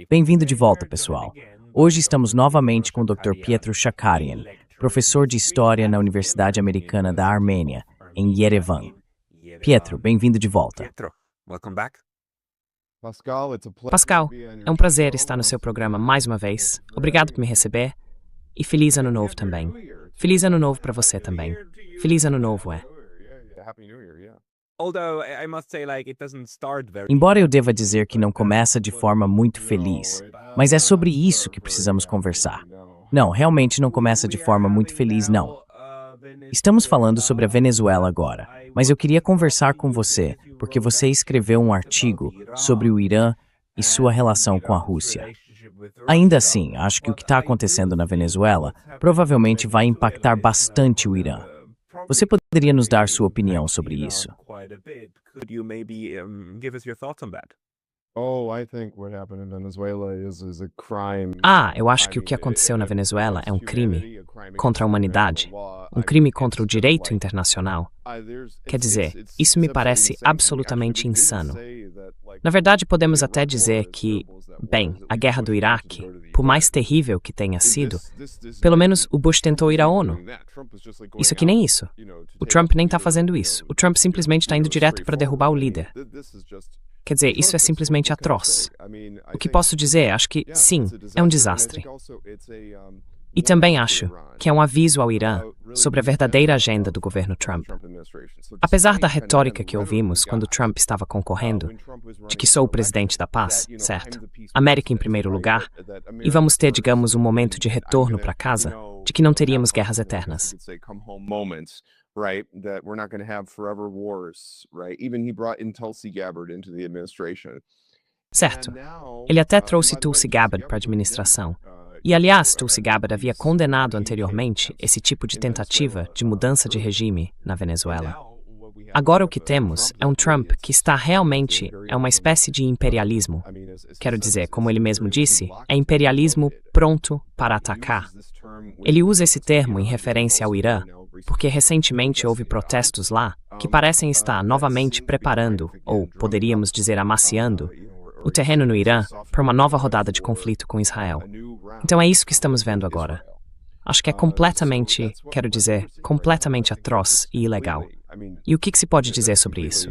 Bem-vindo de volta, pessoal. Hoje estamos novamente com o Dr. Pietro Shakarian, professor de História na Universidade Americana da Armênia, em Yerevan. Pietro, bem-vindo de volta. Pascal, é um prazer estar no seu programa mais uma vez. Obrigado por me receber. E feliz ano novo também. Feliz ano novo para você também. Feliz ano novo, Embora eu deva dizer que não começa de forma muito feliz, mas é sobre isso que precisamos conversar. Não, realmente não começa de forma muito feliz, não. Estamos falando sobre a Venezuela agora, mas eu queria conversar com você, porque você escreveu um artigo sobre o Irã e sua relação com a Rússia. Ainda assim, acho que o que está acontecendo na Venezuela provavelmente vai impactar bastante o Irã. Você poderia nos dar sua opinião sobre isso? Eu acho que o que aconteceu na Venezuela é um crime contra a humanidade, um crime contra o direito internacional. Quer dizer, isso me parece absolutamente insano. Na verdade, podemos até dizer que, a guerra do Iraque, por mais terrível que tenha sido, pelo menos o Bush tentou ir à ONU. Isso aqui nem isso. O Trump nem está fazendo isso. O Trump simplesmente está indo direto para derrubar o líder. Quer dizer, isso é simplesmente atroz. O que posso dizer? Acho que, sim, é um desastre. E também acho que é um aviso ao Irã sobre a verdadeira agenda do governo Trump. Apesar da retórica que ouvimos quando Trump estava concorrendo, de que sou o presidente da paz, certo? América em primeiro lugar, e vamos ter, digamos, um momento de retorno para casa, de que não teríamos guerras eternas. Right, that we're not going to have forever wars, right? Even he brought in Tulsi Gabbard into the administration. Certo. Ele até trouxe Tulsi Gabbard para a administração. E, aliás, Tulsi Gabbard havia condenado anteriormente esse tipo de tentativa de mudança de regime na Venezuela. Agora o que temos é um Trump que está realmente uma espécie de imperialismo. Quero dizer, como ele mesmo disse, é imperialismo pronto para atacar. Ele usa esse termo em referência ao Irã, porque recentemente houve protestos lá que parecem estar novamente preparando, ou poderíamos dizer amaciando, o terreno no Irã para uma nova rodada de conflito com Israel. Então é isso que estamos vendo agora. Acho que é completamente, completamente atroz e ilegal. E o que se pode dizer sobre isso?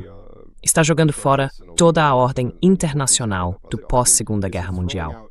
Está jogando fora toda a ordem internacional do pós-Segunda Guerra Mundial.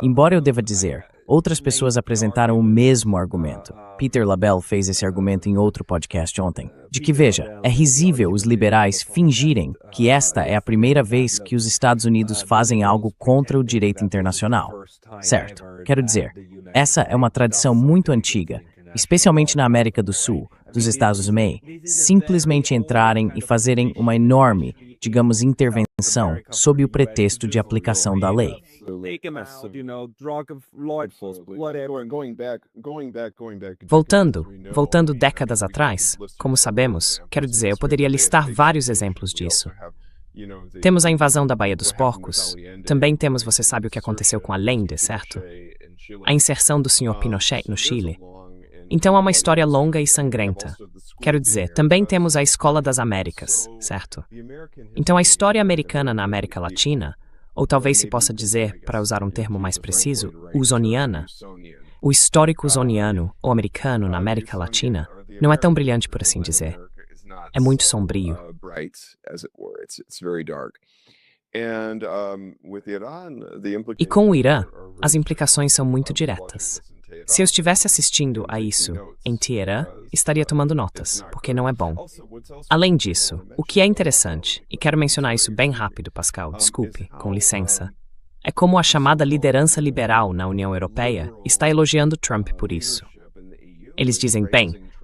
Embora eu deva dizer, outras pessoas apresentaram o mesmo argumento. Peter Labelle fez esse argumento em outro podcast ontem, de que, veja, é risível os liberais fingirem que esta é a primeira vez que os Estados Unidos fazem algo contra o direito internacional. Certo, quero dizer, essa é uma tradição muito antiga, especialmente na América do Sul, dos Estados Unidos, simplesmente entrarem e fazerem uma enorme, digamos, intervenção sob o pretexto de aplicação da lei. Voltando décadas atrás, como sabemos, quero dizer, eu poderia listar vários exemplos disso. Temos a invasão da Baía dos Porcos, também temos, você sabe o que aconteceu com Allende, certo? A inserção do Sr. Pinochet no Chile. Então é uma história longa e sangrenta. Quero dizer, também temos a Escola das Américas, certo? Então a história americana na América Latina, ou talvez se possa dizer, para usar um termo mais preciso, usoniana, o histórico usoniano ou americano na América Latina não é tão brilhante, por assim dizer. É muito sombrio. E com o Irã, as implicações são muito diretas. Se eu estivesse assistindo a isso em Teherã, estaria tomando notas, porque não é bom. Além disso, o que é interessante, e quero mencionar isso bem rápido, Pascal, desculpe, com licença, é como a chamada liderança liberal na União Europeia está elogiando Trump por isso. Eles dizem,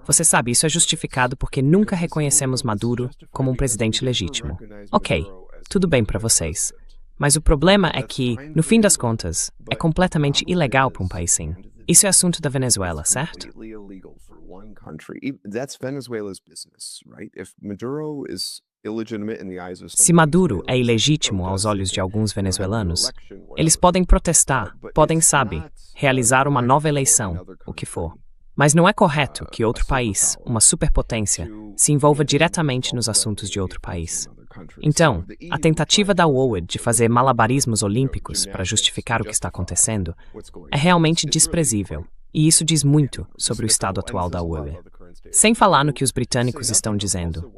você sabe, isso é justificado porque nunca reconhecemos Maduro como um presidente legítimo. Ok, tudo bem para vocês. Mas o problema é que, no fim das contas, é completamente ilegal para um país assim. Isso é assunto da Venezuela, certo? Se Maduro é ilegítimo aos olhos de alguns venezuelanos, eles podem protestar, podem, realizar uma nova eleição, o que for. Mas não é correto que outro país, uma superpotência, se envolva diretamente nos assuntos de outro país. Então, a tentativa da UOED de fazer malabarismos olímpicos para justificar o que está acontecendo é realmente desprezível, e isso diz muito sobre o estado atual da UOED. Sem falar no que os britânicos estão dizendo.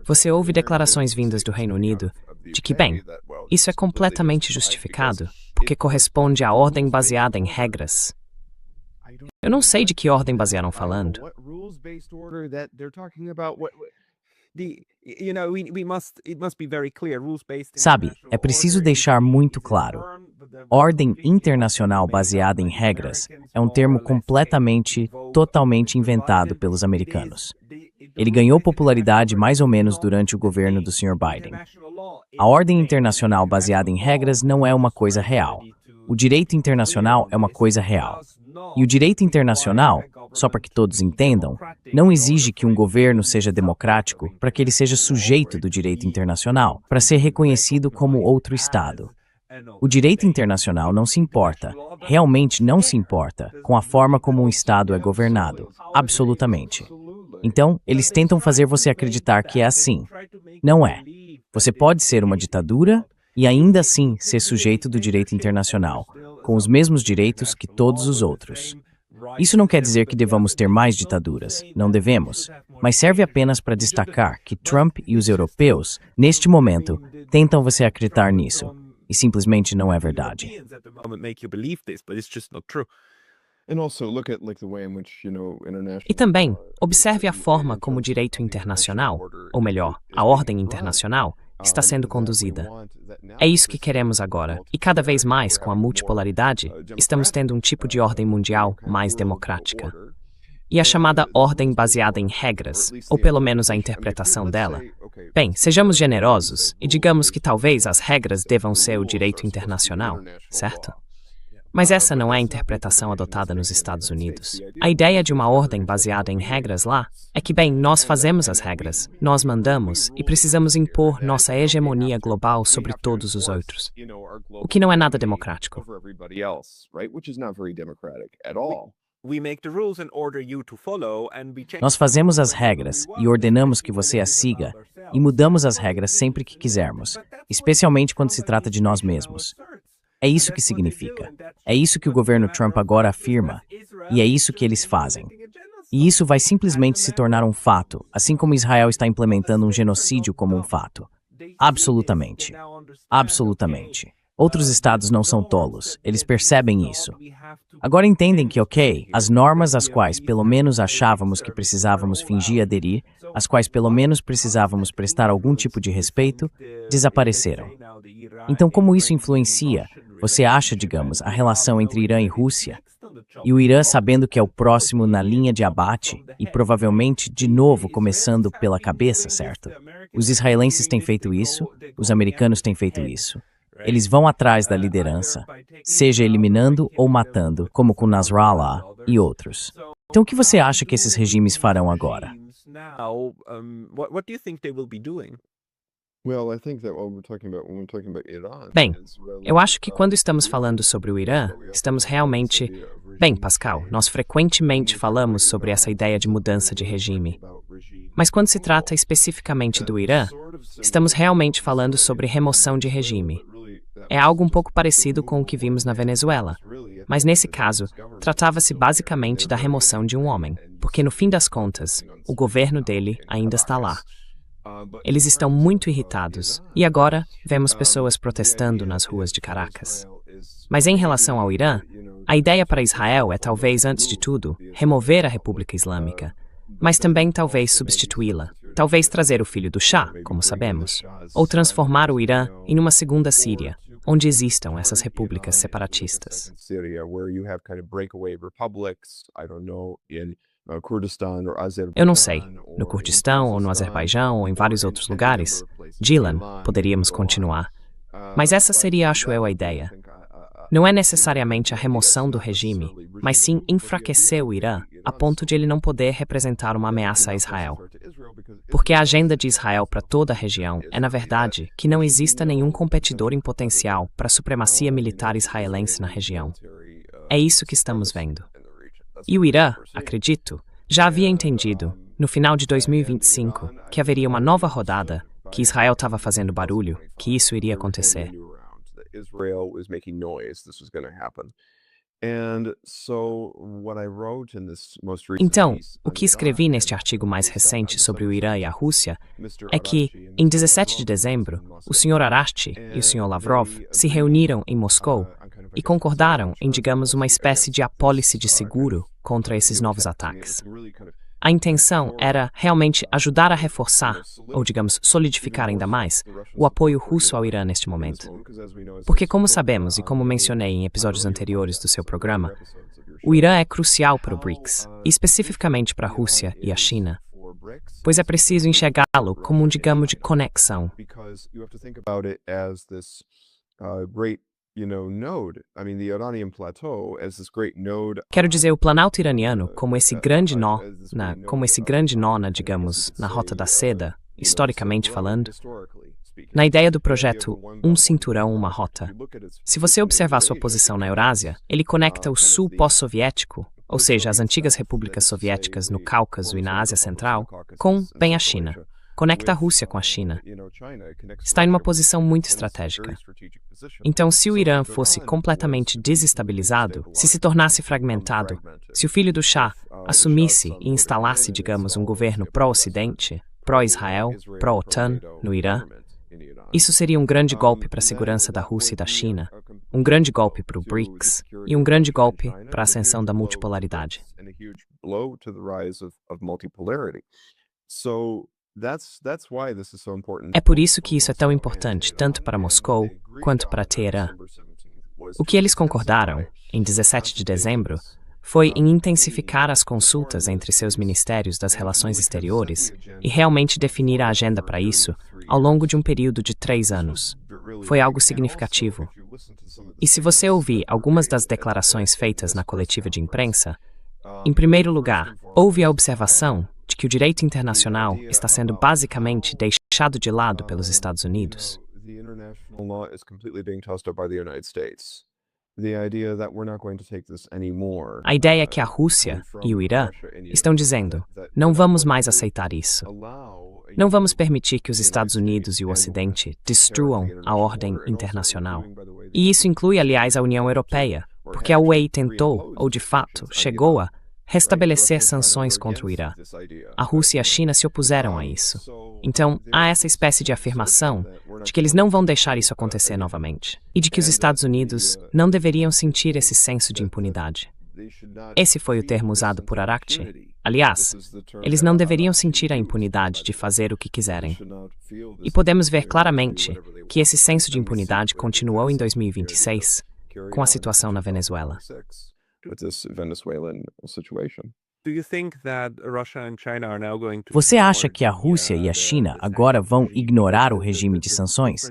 Você ouve declarações vindas do Reino Unido de que, bem, isso é completamente justificado, porque corresponde à ordem baseada em regras. Eu não sei de que ordem basearam falando. Sabe, é preciso deixar muito claro. Ordem internacional baseada em regras é um termo totalmente inventado pelos americanos. Ele ganhou popularidade mais ou menos durante o governo do Sr. Biden. A ordem internacional baseada em regras não é uma coisa real. O direito internacional é uma coisa real. E o direito internacional, só para que todos entendam, não exige que um governo seja democrático para que ele seja sujeito do direito internacional, para ser reconhecido como outro Estado. O direito internacional não se importa, realmente não se importa, com a forma como um Estado é governado. Absolutamente. Então, eles tentam fazer você acreditar que é assim. Não é. Você pode ser uma ditadura e ainda assim ser sujeito do direito internacional, com os mesmos direitos que todos os outros. Isso não quer dizer que devamos ter mais ditaduras, não devemos, mas serve apenas para destacar que Trump e os europeus, neste momento, tentam você acreditar nisso, e simplesmente não é verdade. E também, observe a forma como o direito internacional, ou melhor, a ordem internacional, está sendo conduzida. É isso que queremos agora, e cada vez mais, com a multipolaridade, estamos tendo um tipo de ordem mundial mais democrática. E a chamada ordem baseada em regras, ou pelo menos a interpretação dela. Bem, sejamos generosos e digamos que talvez as regras devam ser o direito internacional, certo? Mas essa não é a interpretação adotada nos Estados Unidos. A ideia de uma ordem baseada em regras lá é que, bem, nós fazemos as regras, nós mandamos e precisamos impor nossa hegemonia global sobre todos os outros, o que não é nada democrático. Nós fazemos as regras e ordenamos que você as siga, e mudamos as regras sempre que quisermos, especialmente quando se trata de nós mesmos. É isso que significa. É isso que o governo Trump agora afirma, e é isso que eles fazem. E isso vai simplesmente se tornar um fato, assim como Israel está implementando um genocídio como um fato. Absolutamente. Absolutamente. Outros estados não são tolos, eles percebem isso. Agora entendem que, as normas às quais pelo menos achávamos que precisávamos fingir aderir, às quais pelo menos precisávamos prestar algum tipo de respeito, desapareceram. Então, como isso influencia, você acha, digamos, a relação entre Irã e Rússia? E o Irã sabendo que é o próximo na linha de abate e provavelmente, de novo, começando pela cabeça, certo? Os israelenses têm feito isso, os americanos têm feito isso. Eles vão atrás da liderança, seja eliminando ou matando, como com Nasrallah e outros. Então, o que você acha que esses regimes farão agora? Bem, eu acho que quando estamos falando sobre o Irã, estamos realmente... Bem, Pascal, nós frequentemente falamos sobre essa ideia de mudança de regime. Mas quando se trata especificamente do Irã, estamos realmente falando sobre remoção de regime. É algo um pouco parecido com o que vimos na Venezuela, mas nesse caso, tratava-se basicamente da remoção de um homem, porque no fim das contas, o governo dele ainda está lá. Eles estão muito irritados, e agora vemos pessoas protestando nas ruas de Caracas. Mas em relação ao Irã, a ideia para Israel é talvez, antes de tudo, remover a República Islâmica, mas também talvez substituí-la, talvez trazer o filho do Shah, como sabemos, ou transformar o Irã em uma segunda Síria, onde existam essas repúblicas separatistas. Eu não sei, no Kurdistão ou no Azerbaijão ou em vários outros lugares, Dylan, poderíamos continuar. Mas essa seria, acho eu, a ideia. Não é necessariamente a remoção do regime, mas sim enfraquecer o Irã a ponto de ele não poder representar uma ameaça a Israel. Porque a agenda de Israel para toda a região é, na verdade, que não exista nenhum competidor em potencial para a supremacia militar israelense na região. É isso que estamos vendo. E o Irã, acredito, já havia entendido, no final de 2025, que haveria uma nova rodada, que Israel estava fazendo barulho, que isso iria acontecer. Então, o que escrevi neste artigo mais recente sobre o Irã e a Rússia é que, em 17 de dezembro, o Sr. Araghchi e o Sr. Lavrov se reuniram em Moscou e concordaram em, digamos, uma espécie de apólice de seguro contra esses novos ataques. A intenção era realmente ajudar a reforçar, ou digamos, solidificar ainda mais, o apoio russo ao Irã neste momento. Porque, como sabemos e como mencionei em episódios anteriores do seu programa, o Irã é crucial para o BRICS, e especificamente para a Rússia e a China, pois é preciso enxergá-lo como um, digamos, de conexão. Quero dizer o Planalto iraniano como esse grande nó, digamos, na Rota da Seda, historicamente falando, na ideia do projeto Um Cinturão, Uma Rota. Se você observar sua posição na Eurásia, ele conecta o sul pós-soviético, ou seja, as antigas repúblicas soviéticas no Cáucaso e na Ásia Central, com, bem, a China. Conecta a Rússia com a China. Está em uma posição muito estratégica. Então, se o Irã fosse completamente desestabilizado, se tornasse fragmentado, se o filho do Shah assumisse e instalasse, digamos, um governo pró-Ocidente, pró-Israel, pró-OTAN no Irã, isso seria um grande golpe para a segurança da Rússia e da China, um grande golpe para o BRICS e um grande golpe para a ascensão da multipolaridade. É por isso que isso é tão importante, tanto para Moscou quanto para Teherã. O que eles concordaram, em 17 de dezembro, foi em intensificar as consultas entre seus ministérios das relações exteriores e realmente definir a agenda para isso ao longo de um período de 3 anos. Foi algo significativo. E se você ouvir algumas das declarações feitas na coletiva de imprensa, em primeiro lugar, houve a observação de que o direito internacional está sendo basicamente deixado de lado pelos Estados Unidos. A ideia é que a Rússia e o Irã estão dizendo: não vamos mais aceitar isso. Não vamos permitir que os Estados Unidos e o Ocidente destruam a ordem internacional. E isso inclui, aliás, a União Europeia, porque a UE tentou, ou de fato, chegou a restabelecer sanções contra o Irã. A Rússia e a China se opuseram a isso. Então, há essa espécie de afirmação de que eles não vão deixar isso acontecer novamente, e de que os Estados Unidos não deveriam sentir esse senso de impunidade. Esse foi o termo usado por Araghchi. Aliás, eles não deveriam sentir a impunidade de fazer o que quiserem. E podemos ver claramente que esse senso de impunidade continuou em 2026, com a situação na Venezuela. Você acha que a Rússia e a China agora vão ignorar o regime de sanções?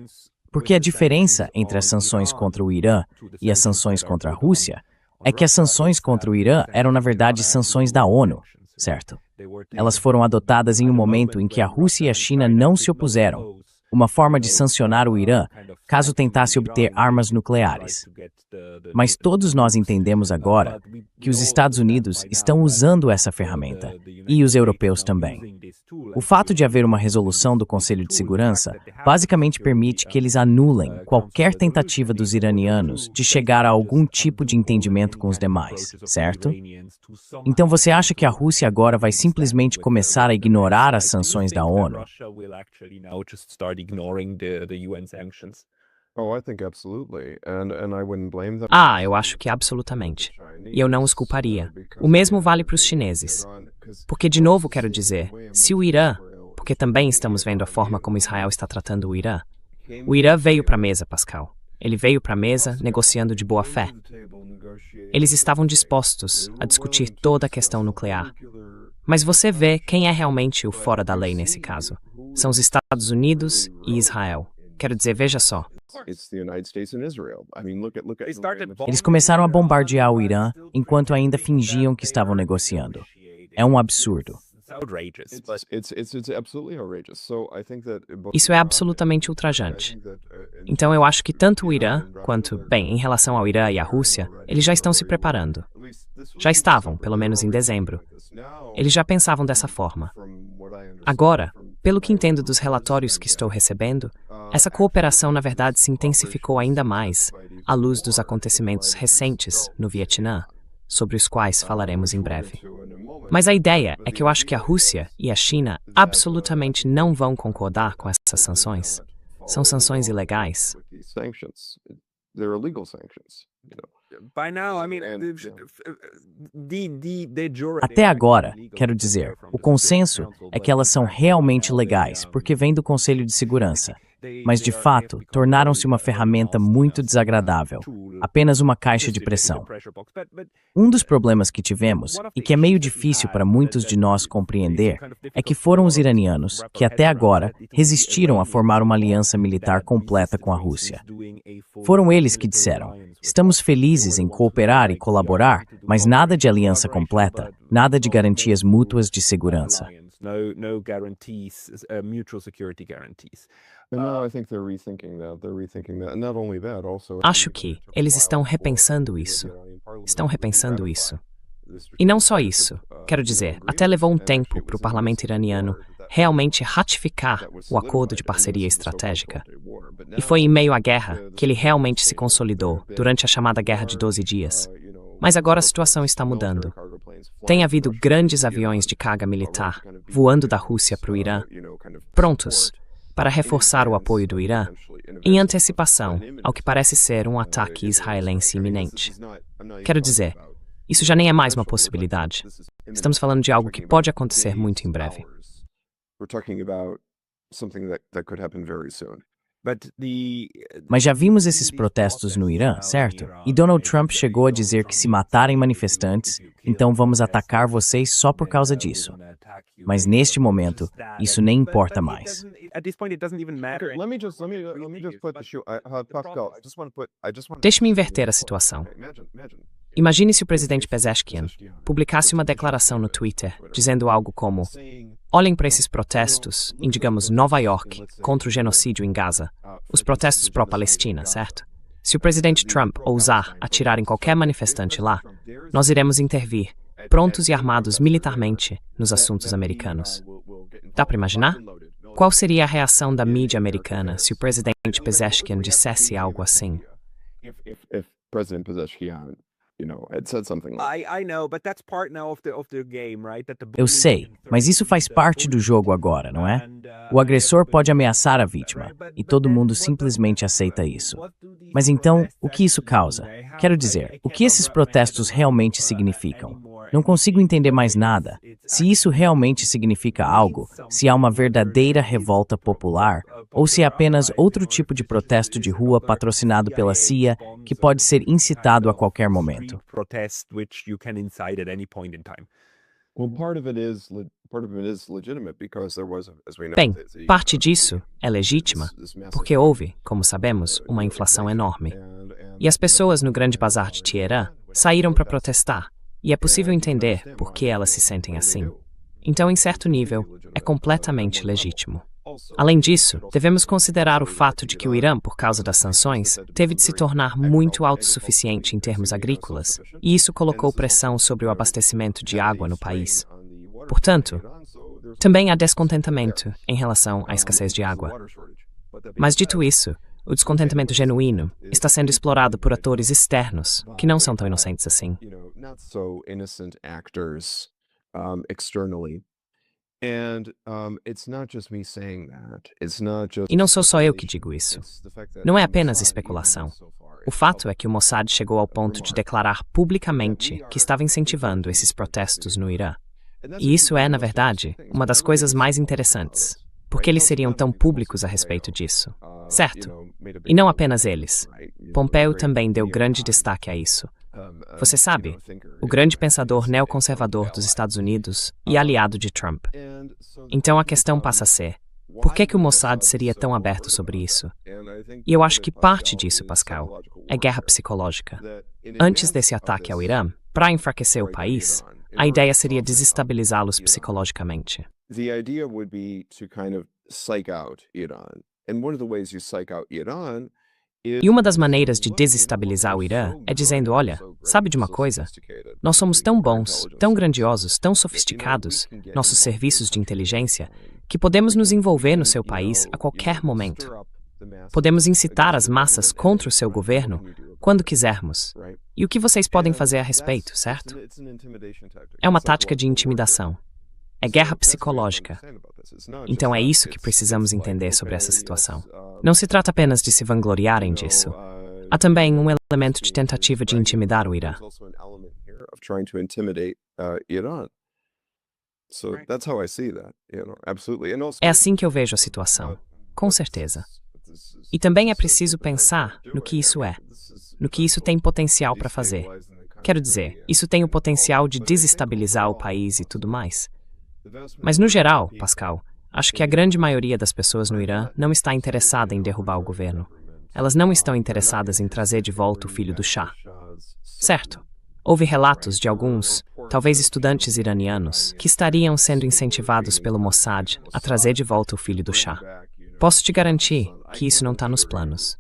Porque a diferença entre as sanções contra o Irã e as sanções contra a Rússia é que as sanções contra o Irã eram, na verdade, sanções da ONU, certo? Elas foram adotadas em um momento em que a Rússia e a China não se opuseram. Uma forma de sancionar o Irã caso tentasse obter armas nucleares. Mas todos nós entendemos agora que os Estados Unidos estão usando essa ferramenta, e os europeus também. O fato de haver uma resolução do Conselho de Segurança basicamente permite que eles anulem qualquer tentativa dos iranianos de chegar a algum tipo de entendimento com os demais, certo? Então você acha que a Rússia agora vai simplesmente começar a ignorar as sanções da ONU? Eu acho que absolutamente. E eu não os culparia. O mesmo vale para os chineses. Porque, de novo, quero dizer, se o Irã, porque também estamos vendo a forma como Israel está tratando o Irã veio para a mesa, Pascal. Ele veio para a mesa negociando de boa fé. Eles estavam dispostos a discutir toda a questão nuclear. Mas você vê quem é realmente o fora da lei nesse caso. São os Estados Unidos e Israel. Quero dizer, veja só. Eles começaram a bombardear o Irã enquanto ainda fingiam que estavam negociando. É um absurdo. Isso é absolutamente ultrajante. Então eu acho que tanto o Irã quanto, bem, em relação ao Irã e à Rússia, eles já estão se preparando. Já estavam, pelo menos em dezembro. Eles já pensavam dessa forma. Agora, pelo que entendo dos relatórios que estou recebendo, essa cooperação na verdade se intensificou ainda mais à luz dos acontecimentos recentes no Vietnã, sobre os quais falaremos em breve. Mas a ideia é que eu acho que a Rússia e a China absolutamente não vão concordar com essas sanções. São sanções ilegais. Até agora, quero dizer, o consenso é que elas são realmente legais, porque vem do Conselho de Segurança. Mas, de fato, tornaram-se uma ferramenta muito desagradável, apenas uma caixa de pressão. Um dos problemas que tivemos, e que é meio difícil para muitos de nós compreender, é que foram os iranianos que, até agora, resistiram a formar uma aliança militar completa com a Rússia. Foram eles que disseram: estamos felizes em cooperar e colaborar, mas nada de aliança completa, nada de garantias mútuas de segurança. Acho que eles estão repensando isso. Estão repensando isso. E não só isso. Quero dizer, até levou um tempo para o parlamento iraniano realmente ratificar o acordo de parceria estratégica. E foi em meio à guerra que ele realmente se consolidou, durante a chamada Guerra de 12 Dias. Mas agora a situação está mudando. Tem havido grandes aviões de carga militar voando da Rússia para o Irã, prontos para reforçar o apoio do Irã, em antecipação ao que parece ser um ataque israelense iminente. Quero dizer, isso já nem é mais uma possibilidade. Estamos falando de algo que pode acontecer muito em breve. Mas já vimos esses protestos no Irã, certo? E Donald Trump chegou a dizer que se matarem manifestantes, então vamos atacar vocês só por causa disso. Mas neste momento, isso nem importa mais. Deixe-me inverter a situação. Imagine se o presidente Pezeshkian publicasse uma declaração no Twitter dizendo algo como: olhem para esses protestos em, digamos, Nova York, contra o genocídio em Gaza. Os protestos pró-Palestina, certo? Se o presidente Trump ousar atirar em qualquer manifestante lá, nós iremos intervir, prontos e armados militarmente, nos assuntos americanos. Dá para imaginar? Qual seria a reação da mídia americana se o presidente Pezeshkian dissesse algo assim? Eu sei, mas isso faz parte do jogo agora, não é? O agressor pode ameaçar a vítima, e todo mundo simplesmente aceita isso. Mas então, o que isso causa? Quero dizer, o que esses protestos realmente significam? Não consigo entender mais nada. Se isso realmente significa algo, se há uma verdadeira revolta popular, ou se é apenas outro tipo de protesto de rua patrocinado pela CIA que pode ser incitado a qualquer momento. Bem, parte disso é legítima, porque houve, como sabemos, uma inflação enorme. E as pessoas no Grande Bazar de Teherã saíram para protestar, e é possível entender por que elas se sentem assim. Então, em certo nível, é completamente legítimo. Além disso, devemos considerar o fato de que o Irã, por causa das sanções, teve de se tornar muito autossuficiente em termos agrícolas, e isso colocou pressão sobre o abastecimento de água no país. Portanto, também há descontentamento em relação à escassez de água. Mas, dito isso, o descontentamento genuíno está sendo explorado por atores externos, que não são tão inocentes assim. E não sou só eu que digo isso. Não é apenas especulação. O fato é que o Mossad chegou ao ponto de declarar publicamente que estava incentivando esses protestos no Irã. E isso é, na verdade, uma das coisas mais interessantes, porque eles seriam tão públicos a respeito disso. Certo? E não apenas eles. Pompeo também deu grande destaque a isso. Você sabe, o grande pensador neoconservador dos Estados Unidos e aliado de Trump. Então a questão passa a ser, por que o Mossad seria tão aberto sobre isso? E eu acho que parte disso, Pascal, é guerra psicológica. Antes desse ataque ao Irã, para enfraquecer o país, A ideia seria desestabilizá-los psicologicamente. The idea would be to kind of psych out Iran. And one of the ways you psych out Iran E uma das maneiras de desestabilizar o Irã é dizendo, olha, sabe de uma coisa? Nós somos tão bons, tão grandiosos, tão sofisticados, nossos serviços de inteligência, que podemos nos envolver no seu país a qualquer momento. Podemos incitar as massas contra o seu governo quando quisermos. E o que vocês podem fazer a respeito, certo? É uma tática de intimidação. É guerra psicológica. Então é isso que precisamos entender sobre essa situação. Não se trata apenas de se vangloriarem disso. Há também um elemento de tentativa de intimidar o Irã. É assim que eu vejo a situação, com certeza. E também é preciso pensar no que isso é, no que isso tem potencial para fazer. Quero dizer, isso tem o potencial de desestabilizar o país e tudo mais. Mas no geral, Pascal, acho que a grande maioria das pessoas no Irã não está interessada em derrubar o governo. Elas não estão interessadas em trazer de volta o filho do Shah. Certo? Houve relatos de alguns, talvez estudantes iranianos, que estariam sendo incentivados pelo Mossad a trazer de volta o filho do Shah. Posso te garantir que isso não está nos planos.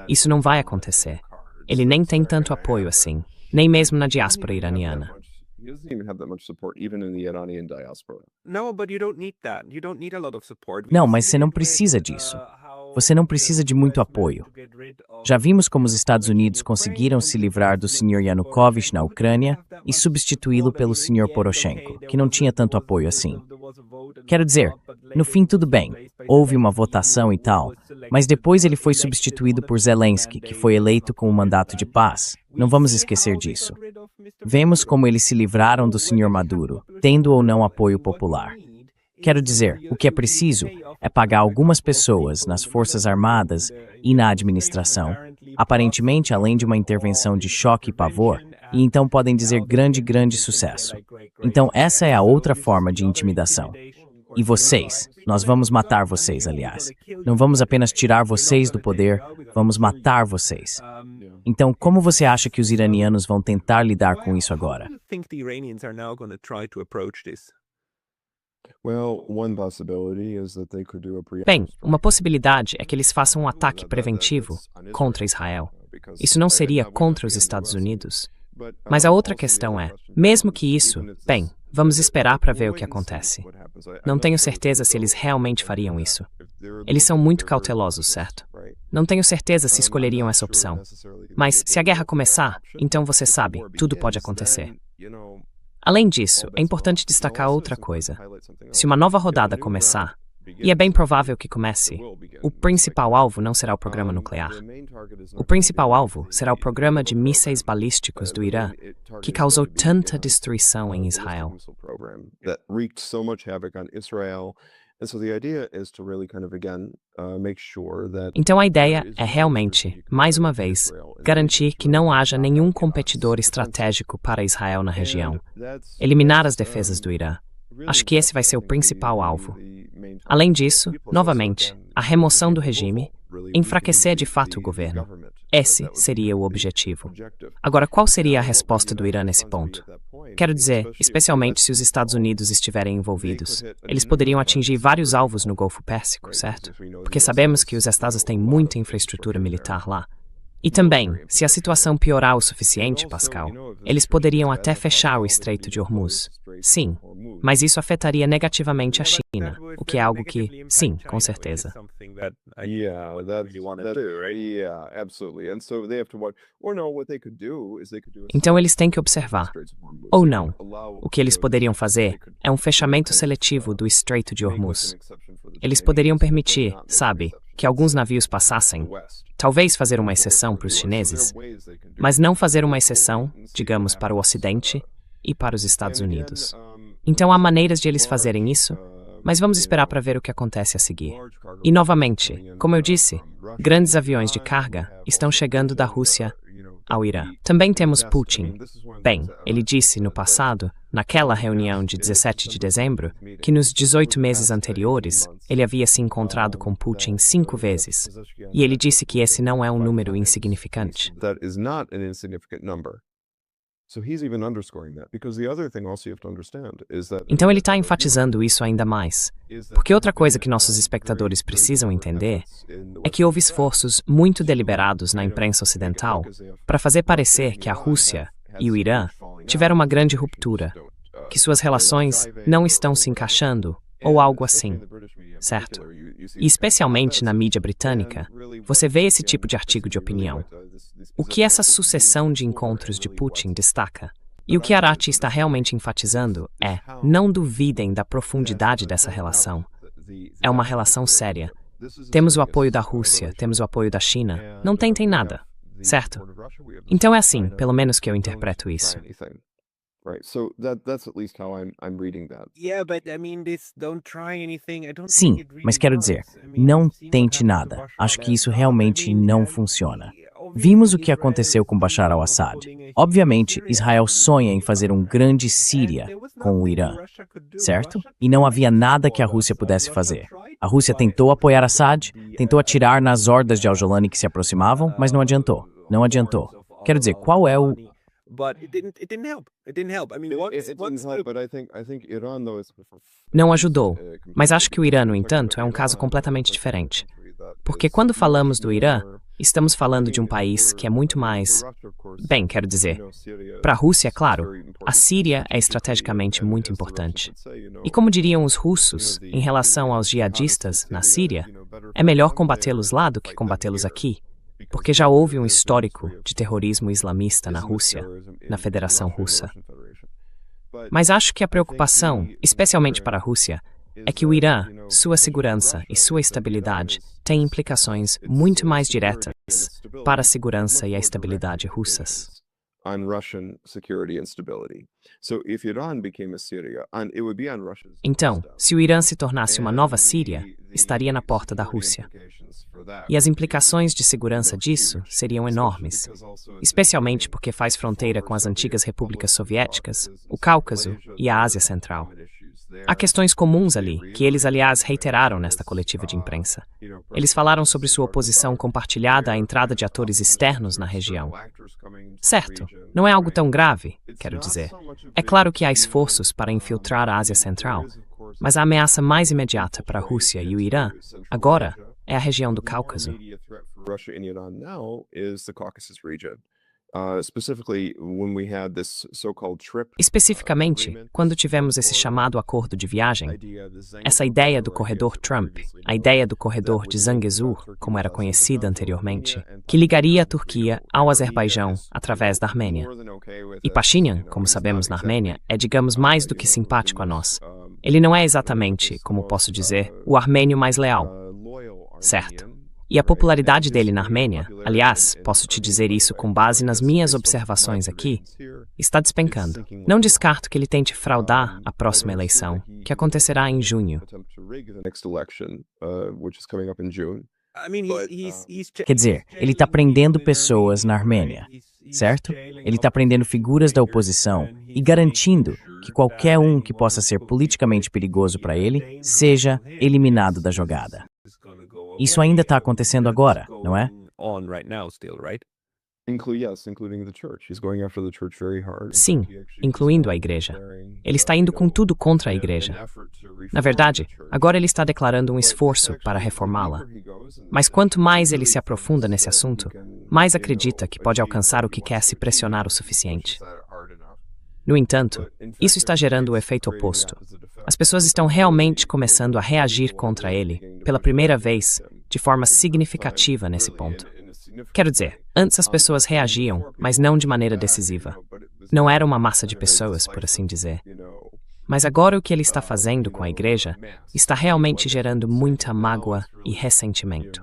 Isso não vai acontecer. Ele nem tem tanto apoio assim, nem mesmo na diáspora iraniana. He doesn't even have that much support, even in the Iranian diaspora. No, but you don't need that. You don't need a lot of support. Não, mas você não precisa disso. Você não precisa de muito apoio. Já vimos como os Estados Unidos conseguiram se livrar do Sr. Yanukovych na Ucrânia e substituí-lo pelo Sr. Poroshenko, que não tinha tanto apoio assim. Quero dizer, no fim tudo bem, houve uma votação e tal, mas depois ele foi substituído por Zelensky, que foi eleito com um mandato de paz. Não vamos esquecer disso. Vemos como eles se livraram do Sr. Maduro, tendo ou não apoio popular. Quero dizer, o que é preciso é pagar algumas pessoas nas Forças Armadas e na administração, aparentemente além de uma intervenção de choque e pavor, e então podem dizer grande sucesso. Então essa é a outra forma de intimidação. E vocês, nós vamos matar vocês, aliás. Não vamos apenas tirar vocês do poder, vamos matar vocês. Então, como você acha que os iranianos vão tentar lidar com isso agora? Bem, uma possibilidade é que eles façam um ataque preventivo contra Israel. Isso não seria contra os Estados Unidos. Mas a outra questão é, mesmo que isso, bem, vamos esperar para ver o que acontece. Não tenho certeza se eles realmente fariam isso. Eles são muito cautelosos, certo? Não tenho certeza se escolheriam essa opção. Mas se a guerra começar, então você sabe, tudo pode acontecer. Além disso, é importante destacar outra coisa. Se uma nova rodada começar, e é bem provável que comece, o principal alvo não será o programa nuclear. O principal alvo será o programa de mísseis balísticos do Irã, que causou tanta destruição em Israel. Então a ideia é realmente, mais uma vez, garantir que não haja nenhum competidor estratégico para Israel na região. Eliminar as defesas do Irã. Acho que esse vai ser o principal alvo. Além disso, novamente, a remoção do regime, enfraquecer de fato o governo. Esse seria o objetivo. Agora, qual seria a resposta do Irã nesse ponto? Quero dizer, especialmente se os Estados Unidos estiverem envolvidos. Eles poderiam atingir vários alvos no Golfo Pérsico, certo? Porque sabemos que os Estados têm muita infraestrutura militar lá. E também, se a situação piorar o suficiente, Pascal, eles poderiam até fechar o Estreito de Hormuz. Sim, mas isso afetaria negativamente a China, o que é algo que, sim, com certeza. Então eles têm que observar. Ou não. O que eles poderiam fazer é um fechamento seletivo do Estreito de Hormuz. Eles poderiam permitir, sabe, que alguns navios passassem, talvez fazer uma exceção para os chineses, mas não fazer uma exceção, digamos, para o Ocidente e para os Estados Unidos. Então há maneiras de eles fazerem isso, mas vamos esperar para ver o que acontece a seguir. E novamente, como eu disse, grandes aviões de carga estão chegando da Rússia ao Irã. Também temos Putin. Bem, ele disse no passado, naquela reunião de 17 de dezembro, que nos 18 meses anteriores, ele havia se encontrado com Putin 5 vezes. E ele disse que esse não é um número insignificante. Então ele está enfatizando isso ainda mais. Porque outra coisa que nossos espectadores precisam entender é que houve esforços muito deliberados na imprensa ocidental para fazer parecer que a Rússia e o Irã tiveram uma grande ruptura, que suas relações não estão se encaixando, ou algo assim, certo? E especialmente na mídia britânica, você vê esse tipo de artigo de opinião. O que essa sucessão de encontros de Putin destaca, e o que Arati está realmente enfatizando é: não duvidem da profundidade dessa relação. É uma relação séria. Temos o apoio da Rússia, temos o apoio da China, não tentem nada, certo? Então é assim, pelo menos que eu interpreto isso. Sim, mas quero dizer, não tente nada. Acho que isso realmente não funciona. Vimos o que aconteceu com Bashar al-Assad. Obviamente, Israel sonha em fazer um grande Síria com o Irã, certo? E não havia nada que a Rússia pudesse fazer. A Rússia tentou apoiar Assad, tentou atirar nas hordas de Al-Jolani que se aproximavam, mas não adiantou. Não adiantou. Quero dizer, qual é o... Não ajudou, mas acho que o Irã, no entanto, é um caso completamente diferente. Porque quando falamos do Irã, estamos falando de um país que é muito mais... Bem, quero dizer, para a Rússia, é claro, a Síria é estrategicamente muito importante. E como diriam os russos, em relação aos jihadistas na Síria, é melhor combatê-los lá do que combatê-los aqui, porque já houve um histórico de terrorismo islamista na Rússia, na Federação Russa. Mas acho que a preocupação, especialmente para a Rússia, é que o Irã, sua segurança e sua estabilidade têm implicações muito mais diretas para a segurança e a estabilidade russas. Então, se o Irã se tornasse uma nova Síria, estaria na porta da Rússia. E as implicações de segurança disso seriam enormes, especialmente porque faz fronteira com as antigas repúblicas soviéticas, o Cáucaso e a Ásia Central. Há questões comuns ali, que eles, aliás, reiteraram nesta coletiva de imprensa. Eles falaram sobre sua oposição compartilhada à entrada de atores externos na região. Certo, não é algo tão grave, quero dizer. É claro que há esforços para infiltrar a Ásia Central, mas a ameaça mais imediata para a Rússia e o Irã, agora, é a região do Cáucaso. Especificamente, quando tivemos esse chamado acordo de viagem, essa ideia do corredor Trump, a ideia do corredor de Zangezur, como era conhecida anteriormente, que ligaria a Turquia ao Azerbaijão através da Armênia. E Pashinyan, como sabemos na Armênia, é, digamos, mais do que simpático a nós. Ele não é exatamente, como posso dizer, o armênio mais leal, certo? E a popularidade dele na Armênia, aliás, posso te dizer isso com base nas minhas observações aqui, está despencando. Não descarto que ele tente fraudar a próxima eleição, que acontecerá em junho. Quer dizer, ele está prendendo pessoas na Armênia, certo? Ele está prendendo figuras da oposição e garantindo que qualquer um que possa ser politicamente perigoso para ele seja eliminado da jogada. Isso ainda está acontecendo agora, não é? Sim, incluindo a igreja. Ele está indo com tudo contra a igreja. Na verdade, agora ele está declarando um esforço para reformá-la. Mas quanto mais ele se aprofunda nesse assunto, mais acredita que pode alcançar o que quer se pressionar o suficiente. No entanto, isso está gerando o efeito oposto. As pessoas estão realmente começando a reagir contra ele, pela primeira vez, de forma significativa nesse ponto. Quero dizer, antes as pessoas reagiam, mas não de maneira decisiva. Não era uma massa de pessoas, por assim dizer. Mas agora o que ele está fazendo com a igreja está realmente gerando muita mágoa e ressentimento.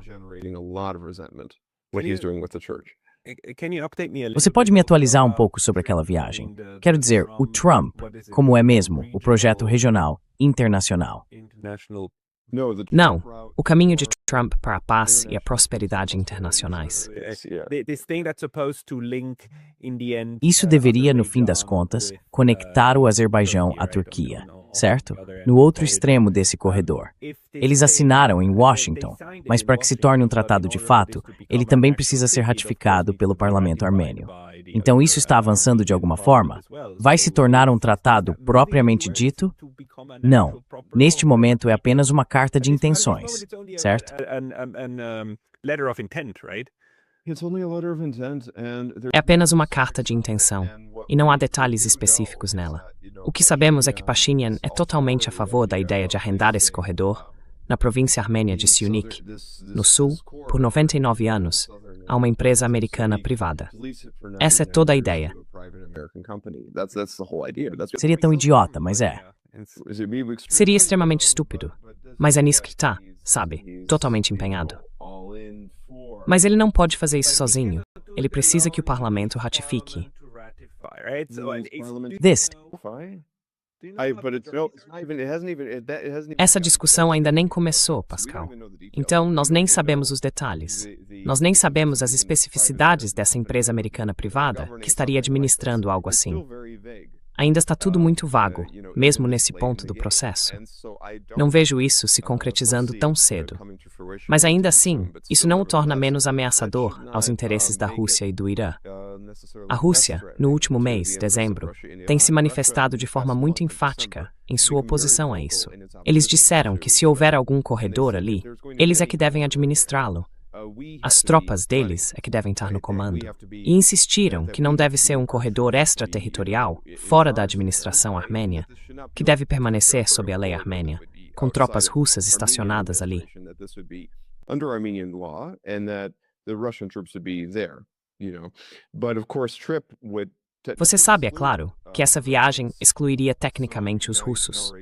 Você pode me atualizar um pouco sobre aquela viagem? Quero dizer, o Trump, como é mesmo, o projeto regional, internacional. Não, o caminho de Trump para a paz e a prosperidade internacionais. Isso deveria, no fim das contas, conectar o Azerbaijão à Turquia, certo? No outro extremo desse corredor. Eles assinaram em Washington, mas para que se torne um tratado de fato, ele também precisa ser ratificado pelo parlamento armênio. Então isso está avançando de alguma forma? Vai se tornar um tratado propriamente dito? Não. Neste momento é apenas uma carta de intenções, certo? É apenas uma carta de intenção, e não há detalhes específicos nela. O que sabemos é que Pashinyan é totalmente a favor da ideia de arrendar esse corredor, na província armênia de Syunik, no sul, por 99 anos, a uma empresa americana privada. Essa é toda a ideia. Seria tão idiota, mas é. Seria extremamente estúpido, mas é nisso que está, sabe, totalmente empenhado. Mas ele não pode fazer isso sozinho. Ele precisa que o parlamento ratifique. Essa discussão ainda nem começou, Pascal. Então, nós nem sabemos os detalhes. Nós nem sabemos as especificidades dessa empresa americana privada que estaria administrando algo assim. Ainda está tudo muito vago, mesmo nesse ponto do processo. Não vejo isso se concretizando tão cedo. Mas ainda assim, isso não o torna menos ameaçador aos interesses da Rússia e do Irã. A Rússia, no último mês, dezembro, tem se manifestado de forma muito enfática em sua oposição a isso. Eles disseram que se houver algum corredor ali, eles é que devem administrá-lo. As tropas deles é que devem estar no comando. E insistiram que não deve ser um corredor extraterritorial, fora da administração armênia, que deve permanecer sob a lei armênia, com tropas russas estacionadas ali. Você sabe, é claro, que essa viagem excluiria tecnicamente os russos.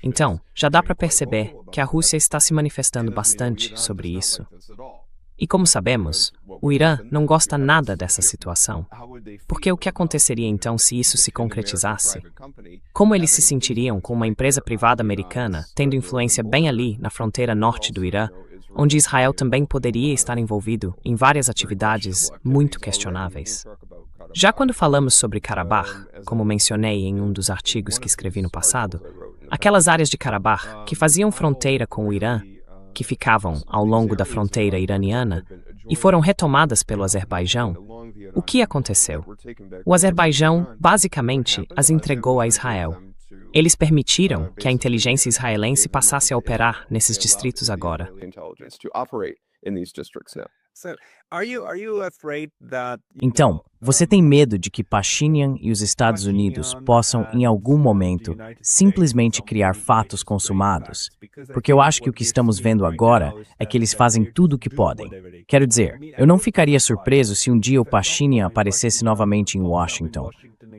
Então, já dá para perceber que a Rússia está se manifestando bastante sobre isso. E como sabemos, o Irã não gosta nada dessa situação. Porque o que aconteceria então se isso se concretizasse? Como eles se sentiriam com uma empresa privada americana tendo influência bem ali na fronteira norte do Irã, onde Israel também poderia estar envolvido em várias atividades muito questionáveis? Já quando falamos sobre Karabakh, como mencionei em um dos artigos que escrevi no passado, aquelas áreas de Karabakh que faziam fronteira com o Irã, que ficavam ao longo da fronteira iraniana e foram retomadas pelo Azerbaijão, o que aconteceu? O Azerbaijão, basicamente, as entregou a Israel. Eles permitiram que a inteligência israelense passasse a operar nesses distritos agora. Então, você tem medo de que Pashinyan e os Estados Unidos possam, em algum momento, simplesmente criar fatos consumados? Porque eu acho que o que estamos vendo agora é que eles fazem tudo o que podem. Quero dizer, eu não ficaria surpreso se um dia o Pashinyan aparecesse novamente em Washington,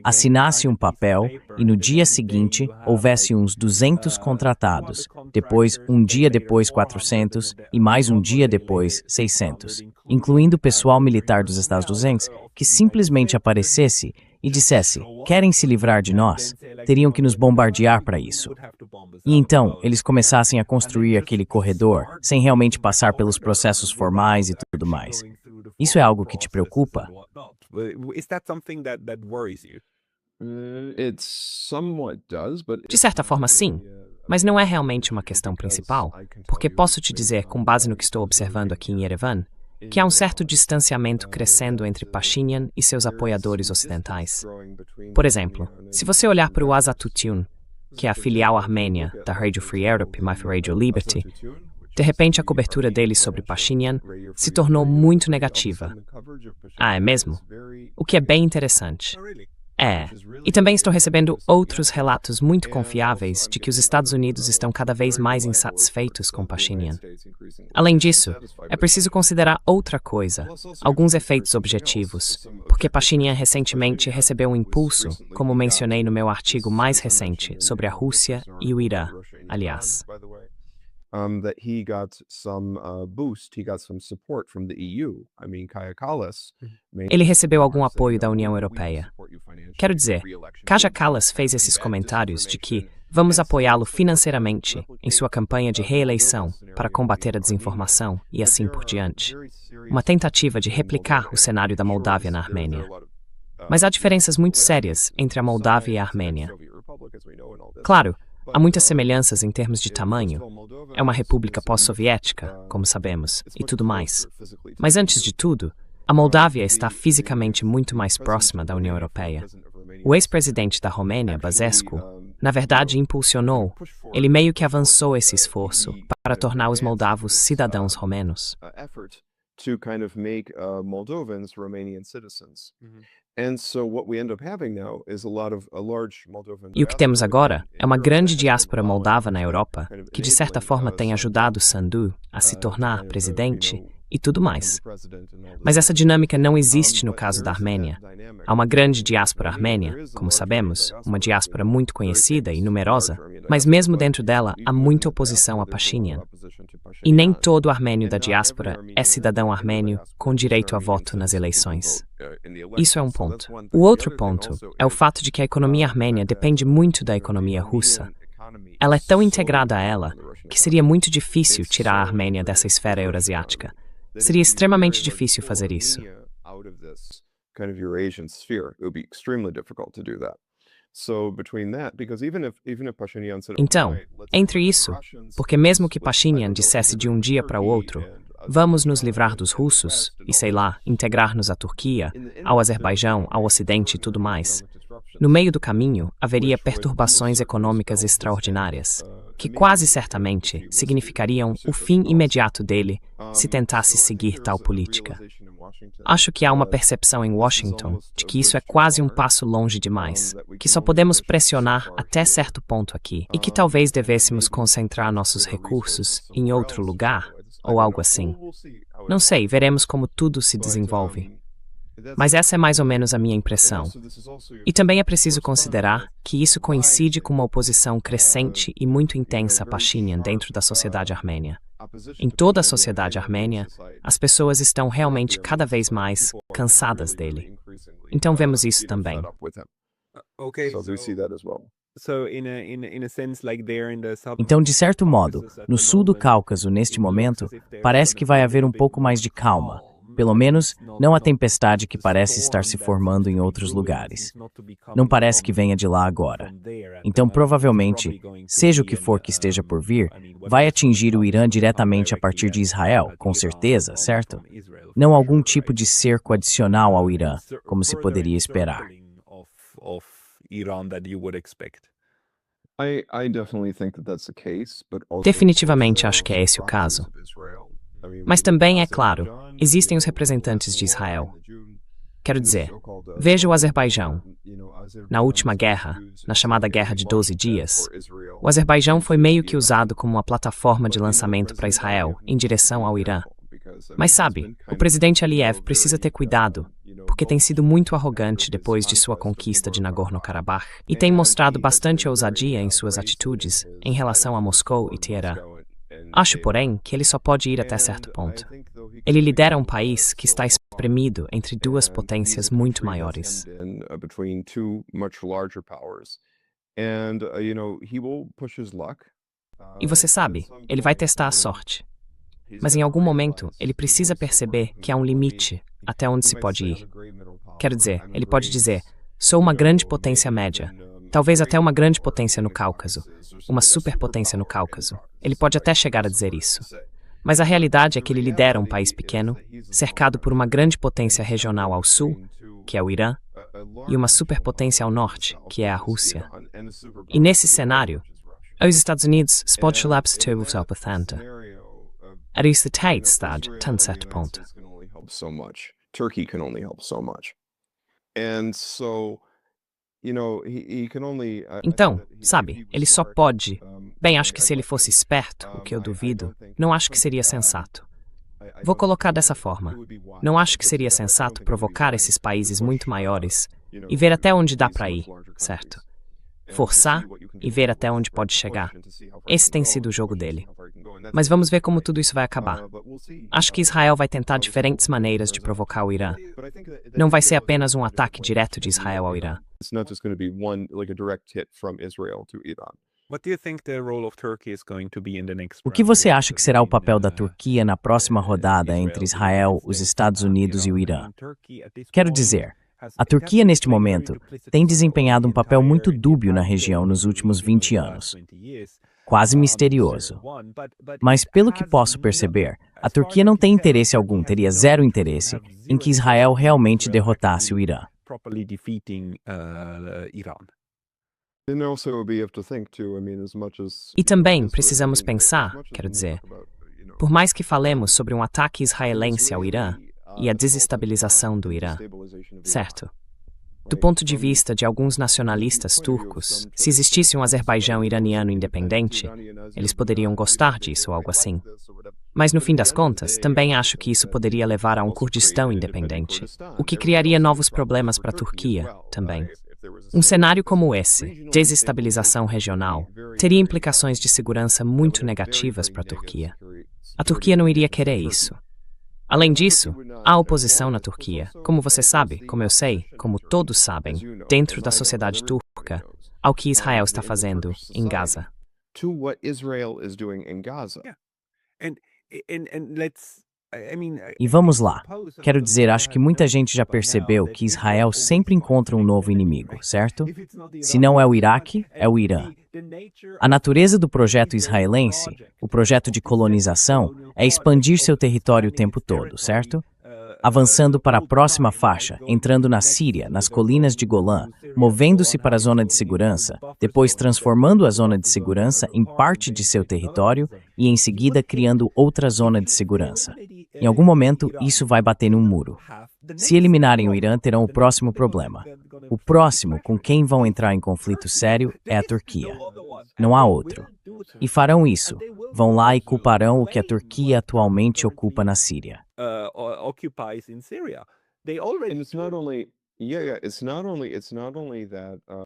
assinasse um papel e no dia seguinte houvesse uns 200 contratados, depois um dia depois 400 e mais um dia depois 600, incluindo o pessoal militar dos Estados Unidos, que simplesmente aparecesse e dissesse, querem se livrar de nós? Teriam que nos bombardear para isso. E então, eles começassem a construir aquele corredor, sem realmente passar pelos processos formais e tudo mais. Isso é algo que te preocupa? De certa forma, sim, mas não é realmente uma questão principal, porque posso te dizer, com base no que estou observando aqui em Yerevan, que há um certo distanciamento crescendo entre Pashinyan e seus apoiadores ocidentais. Por exemplo, se você olhar para o Azatutun, que é a filial armênia da Radio Free Europe e Radio Liberty, de repente a cobertura deles sobre Pashinyan se tornou muito negativa. Ah, é mesmo? O que é bem interessante. É. E também estou recebendo outros relatos muito confiáveis de que os Estados Unidos estão cada vez mais insatisfeitos com Pashinyan. Além disso, é preciso considerar outra coisa, alguns efeitos objetivos, porque Pashinyan recentemente recebeu um impulso, como mencionei no meu artigo mais recente sobre a Rússia e o Irã, aliás. That he got some boost, he got some support from the EU. I mean, Kaja Kallas. Ele recebeu algum apoio da União Europeia. Quero dizer, Kaja Kallas fez esses comentários de que vamos apoiá-lo financeiramente em sua campanha de reeleição para combater a desinformação e assim por diante. Uma tentativa de replicar o cenário da Moldávia na Armênia. Mas há diferenças muito sérias entre a Moldávia e a Armênia. Claro, há muitas semelhanças em termos de tamanho. É uma república pós-soviética, como sabemos, e tudo mais. Mas antes de tudo, a Moldávia está fisicamente muito mais próxima da União Europeia. O ex-presidente da Romênia, Băsescu, na verdade impulsionou, ele meio que avançou esse esforço para tornar os moldavos cidadãos romenos. To kind of make Moldovans Romanian citizens. And so what we end up having now is a large Moldovan. E o que temos agora é uma grande diáspora moldava na Europa, que de certa forma tem ajudado Sandu a se tornar presidente e tudo mais. Mas essa dinâmica não existe no caso da Armênia. Há uma grande diáspora armênia, como sabemos, uma diáspora muito conhecida e numerosa, mas mesmo dentro dela há muita oposição a Pashinyan. E nem todo armênio da diáspora é cidadão armênio com direito a voto nas eleições. Isso é um ponto. O outro ponto é o fato de que a economia armênia depende muito da economia russa. Ela é tão integrada a ela que seria muito difícil tirar a Armênia dessa esfera eurasiática. Seria extremamente difícil fazer isso. Então, entre isso, porque mesmo que Pashinyan dissesse de um dia para o outro, vamos nos livrar dos russos e, sei lá, integrar-nos à Turquia, ao Azerbaijão, ao Ocidente e tudo mais, no meio do caminho haveria perturbações econômicas extraordinárias, que quase certamente significariam o fim imediato dele se tentasse seguir tal política. Acho que há uma percepção em Washington de que isso é quase um passo longe demais, que só podemos pressionar até certo ponto aqui e que talvez devêssemos concentrar nossos recursos em outro lugar ou algo assim. Não sei, veremos como tudo se desenvolve. Mas essa é mais ou menos a minha impressão. E também é preciso considerar que isso coincide com uma oposição crescente e muito intensa a Pashinyan dentro da sociedade armênia. Em toda a sociedade armênia, as pessoas estão realmente cada vez mais cansadas dele. Então vemos isso também. Então, de certo modo, no sul do Cáucaso, neste momento, parece que vai haver um pouco mais de calma. Pelo menos, não a tempestade que parece estar se formando em outros lugares. Não parece que venha de lá agora. Então, provavelmente, seja o que for que esteja por vir, vai atingir o Irã diretamente a partir de Israel, com certeza, certo? Não algum tipo de cerco adicional ao Irã, como se poderia esperar. Definitivamente acho que é esse o caso. Mas também, é claro, existem os representantes de Israel. Quero dizer, veja o Azerbaijão. Na última guerra, na chamada Guerra de 12 Dias, o Azerbaijão foi meio que usado como uma plataforma de lançamento para Israel, em direção ao Irã. Mas sabe, o presidente Aliyev precisa ter cuidado, porque tem sido muito arrogante depois de sua conquista de Nagorno-Karabakh e tem mostrado bastante ousadia em suas atitudes em relação a Moscou e Teherã. Acho, porém, que ele só pode ir até certo ponto. Ele lidera um país que está espremido entre duas potências muito maiores. E você sabe, ele vai testar a sorte. Mas em algum momento, ele precisa perceber que há um limite até onde se pode ir. Quero dizer, ele pode dizer, sou uma grande potência média, talvez até uma grande potência no Cáucaso, uma superpotência no Cáucaso. Ele pode até chegar a dizer isso. Mas a realidade é que ele lidera um país pequeno, cercado por uma grande potência regional ao sul, que é o Irã, e uma superpotência ao norte, que é a Rússia. E nesse cenário, os Estados Unidos spodulapse tanta. Er is the tijdstad, tan certo ponto. Turkey can only help so much. And so, então, sabe, ele só pode. Bem, acho que se ele fosse esperto, o que eu duvido, não acho que seria sensato. Vou colocar dessa forma. Não acho que seria sensato provocar esses países muito maiores e ver até onde dá para ir, certo? Forçar e ver até onde pode chegar. Esse tem sido o jogo dele. Mas vamos ver como tudo isso vai acabar. Acho que Israel vai tentar diferentes maneiras de provocar o Irã. Não vai ser apenas um ataque direto de Israel ao Irã. O que você acha que será o papel da Turquia na próxima rodada entre Israel, os Estados Unidos e o Irã? Quero dizer, A Turquia, neste momento, tem desempenhado um papel muito dúbio na região nos últimos 20 anos. Quase misterioso. Mas, pelo que posso perceber, a Turquia não tem interesse algum, teria zero interesse, em que Israel realmente derrotasse o Irã. E também precisamos pensar, quero dizer, por mais que falemos sobre um ataque israelense ao Irã e a desestabilização do Irã, certo? Do ponto de vista de alguns nacionalistas turcos, se existisse um Azerbaijão iraniano independente, eles poderiam gostar disso ou algo assim. Mas no fim das contas, também acho que isso poderia levar a um Kurdistão independente, o que criaria novos problemas para a Turquia também. Um cenário como esse, desestabilização regional, teria implicações de segurança muito negativas para a Turquia. A Turquia não iria querer isso. Além disso, há oposição na Turquia, como você sabe, como eu sei, como todos sabem, dentro da sociedade turca, ao que Israel está fazendo em Gaza. E vamos lá. Quero dizer, acho que muita gente já percebeu que Israel sempre encontra um novo inimigo, certo? Se não é o Iraque, é o Irã. A natureza do projeto israelense, o projeto de colonização, é expandir seu território o tempo todo, certo? Avançando para a próxima faixa, entrando na Síria, nas colinas de Golã, movendo-se para a zona de segurança, depois transformando a zona de segurança em parte de seu território e em seguida criando outra zona de segurança. Em algum momento, isso vai bater num muro. Se eliminarem o Irã, terão o próximo problema. O próximo com quem vão entrar em conflito sério é a Turquia. Não há outro. E farão isso. Vão lá e culparão o que a Turquia atualmente ocupa na Síria.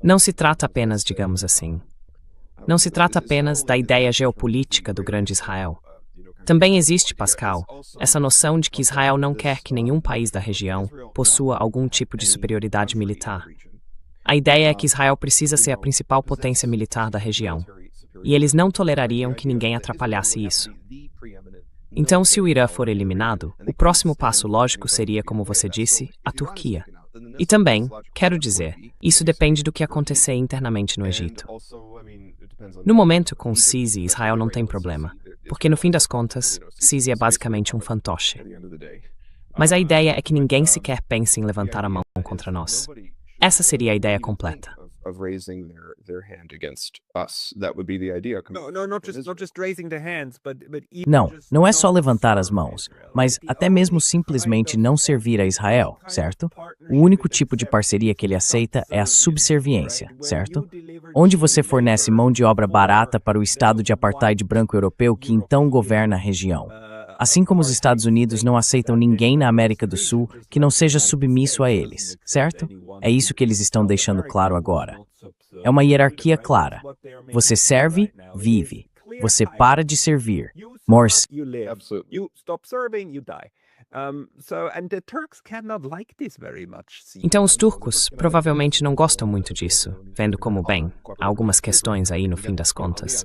Não se trata apenas, digamos assim. Não se trata apenas da ideia geopolítica do grande Israel. Também existe, Pascal, essa noção de que Israel não quer que nenhum país da região possua algum tipo de superioridade militar. A ideia é que Israel precisa ser a principal potência militar da região, e eles não tolerariam que ninguém atrapalhasse isso. Então, se o Irã for eliminado, o próximo passo lógico seria, como você disse, a Turquia. E também, quero dizer, isso depende do que acontecer internamente no Egito. No momento, com o Sisi, Israel não tem problema, porque no fim das contas, Sisi é basicamente um fantoche. Mas a ideia é que ninguém sequer pense em levantar a mão contra nós. Essa seria a ideia completa. Não é só levantar as mãos, mas até mesmo simplesmente não servir a Israel, certo? O único tipo de parceria que ele aceita é a subserviência, certo? Onde você fornece mão de obra barata para o estado de apartheid branco europeu que então governa a região. Assim como os Estados Unidos não aceitam ninguém na América do Sul que não seja submisso a eles, certo? É isso que eles estão deixando claro agora. É uma hierarquia clara. Você serve, vive. Você para de servir. Morse. Então os turcos provavelmente não gostam muito disso, vendo como, bem, há algumas questões aí no fim das contas.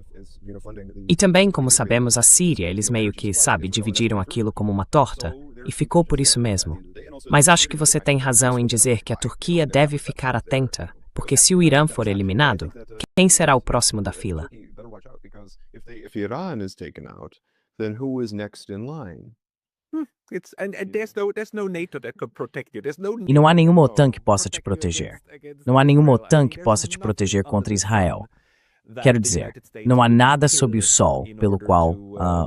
E também, como sabemos, a Síria, eles meio que, dividiram aquilo como uma torta, e ficou por isso mesmo. Mas acho que você tem razão em dizer que a Turquia deve ficar atenta, porque se o Irã for eliminado, quem será o próximo da fila? E não há nenhuma OTAN que possa te proteger. Não há nenhuma OTAN que possa te proteger contra Israel. Quero dizer, não há nada sob o sol pelo qual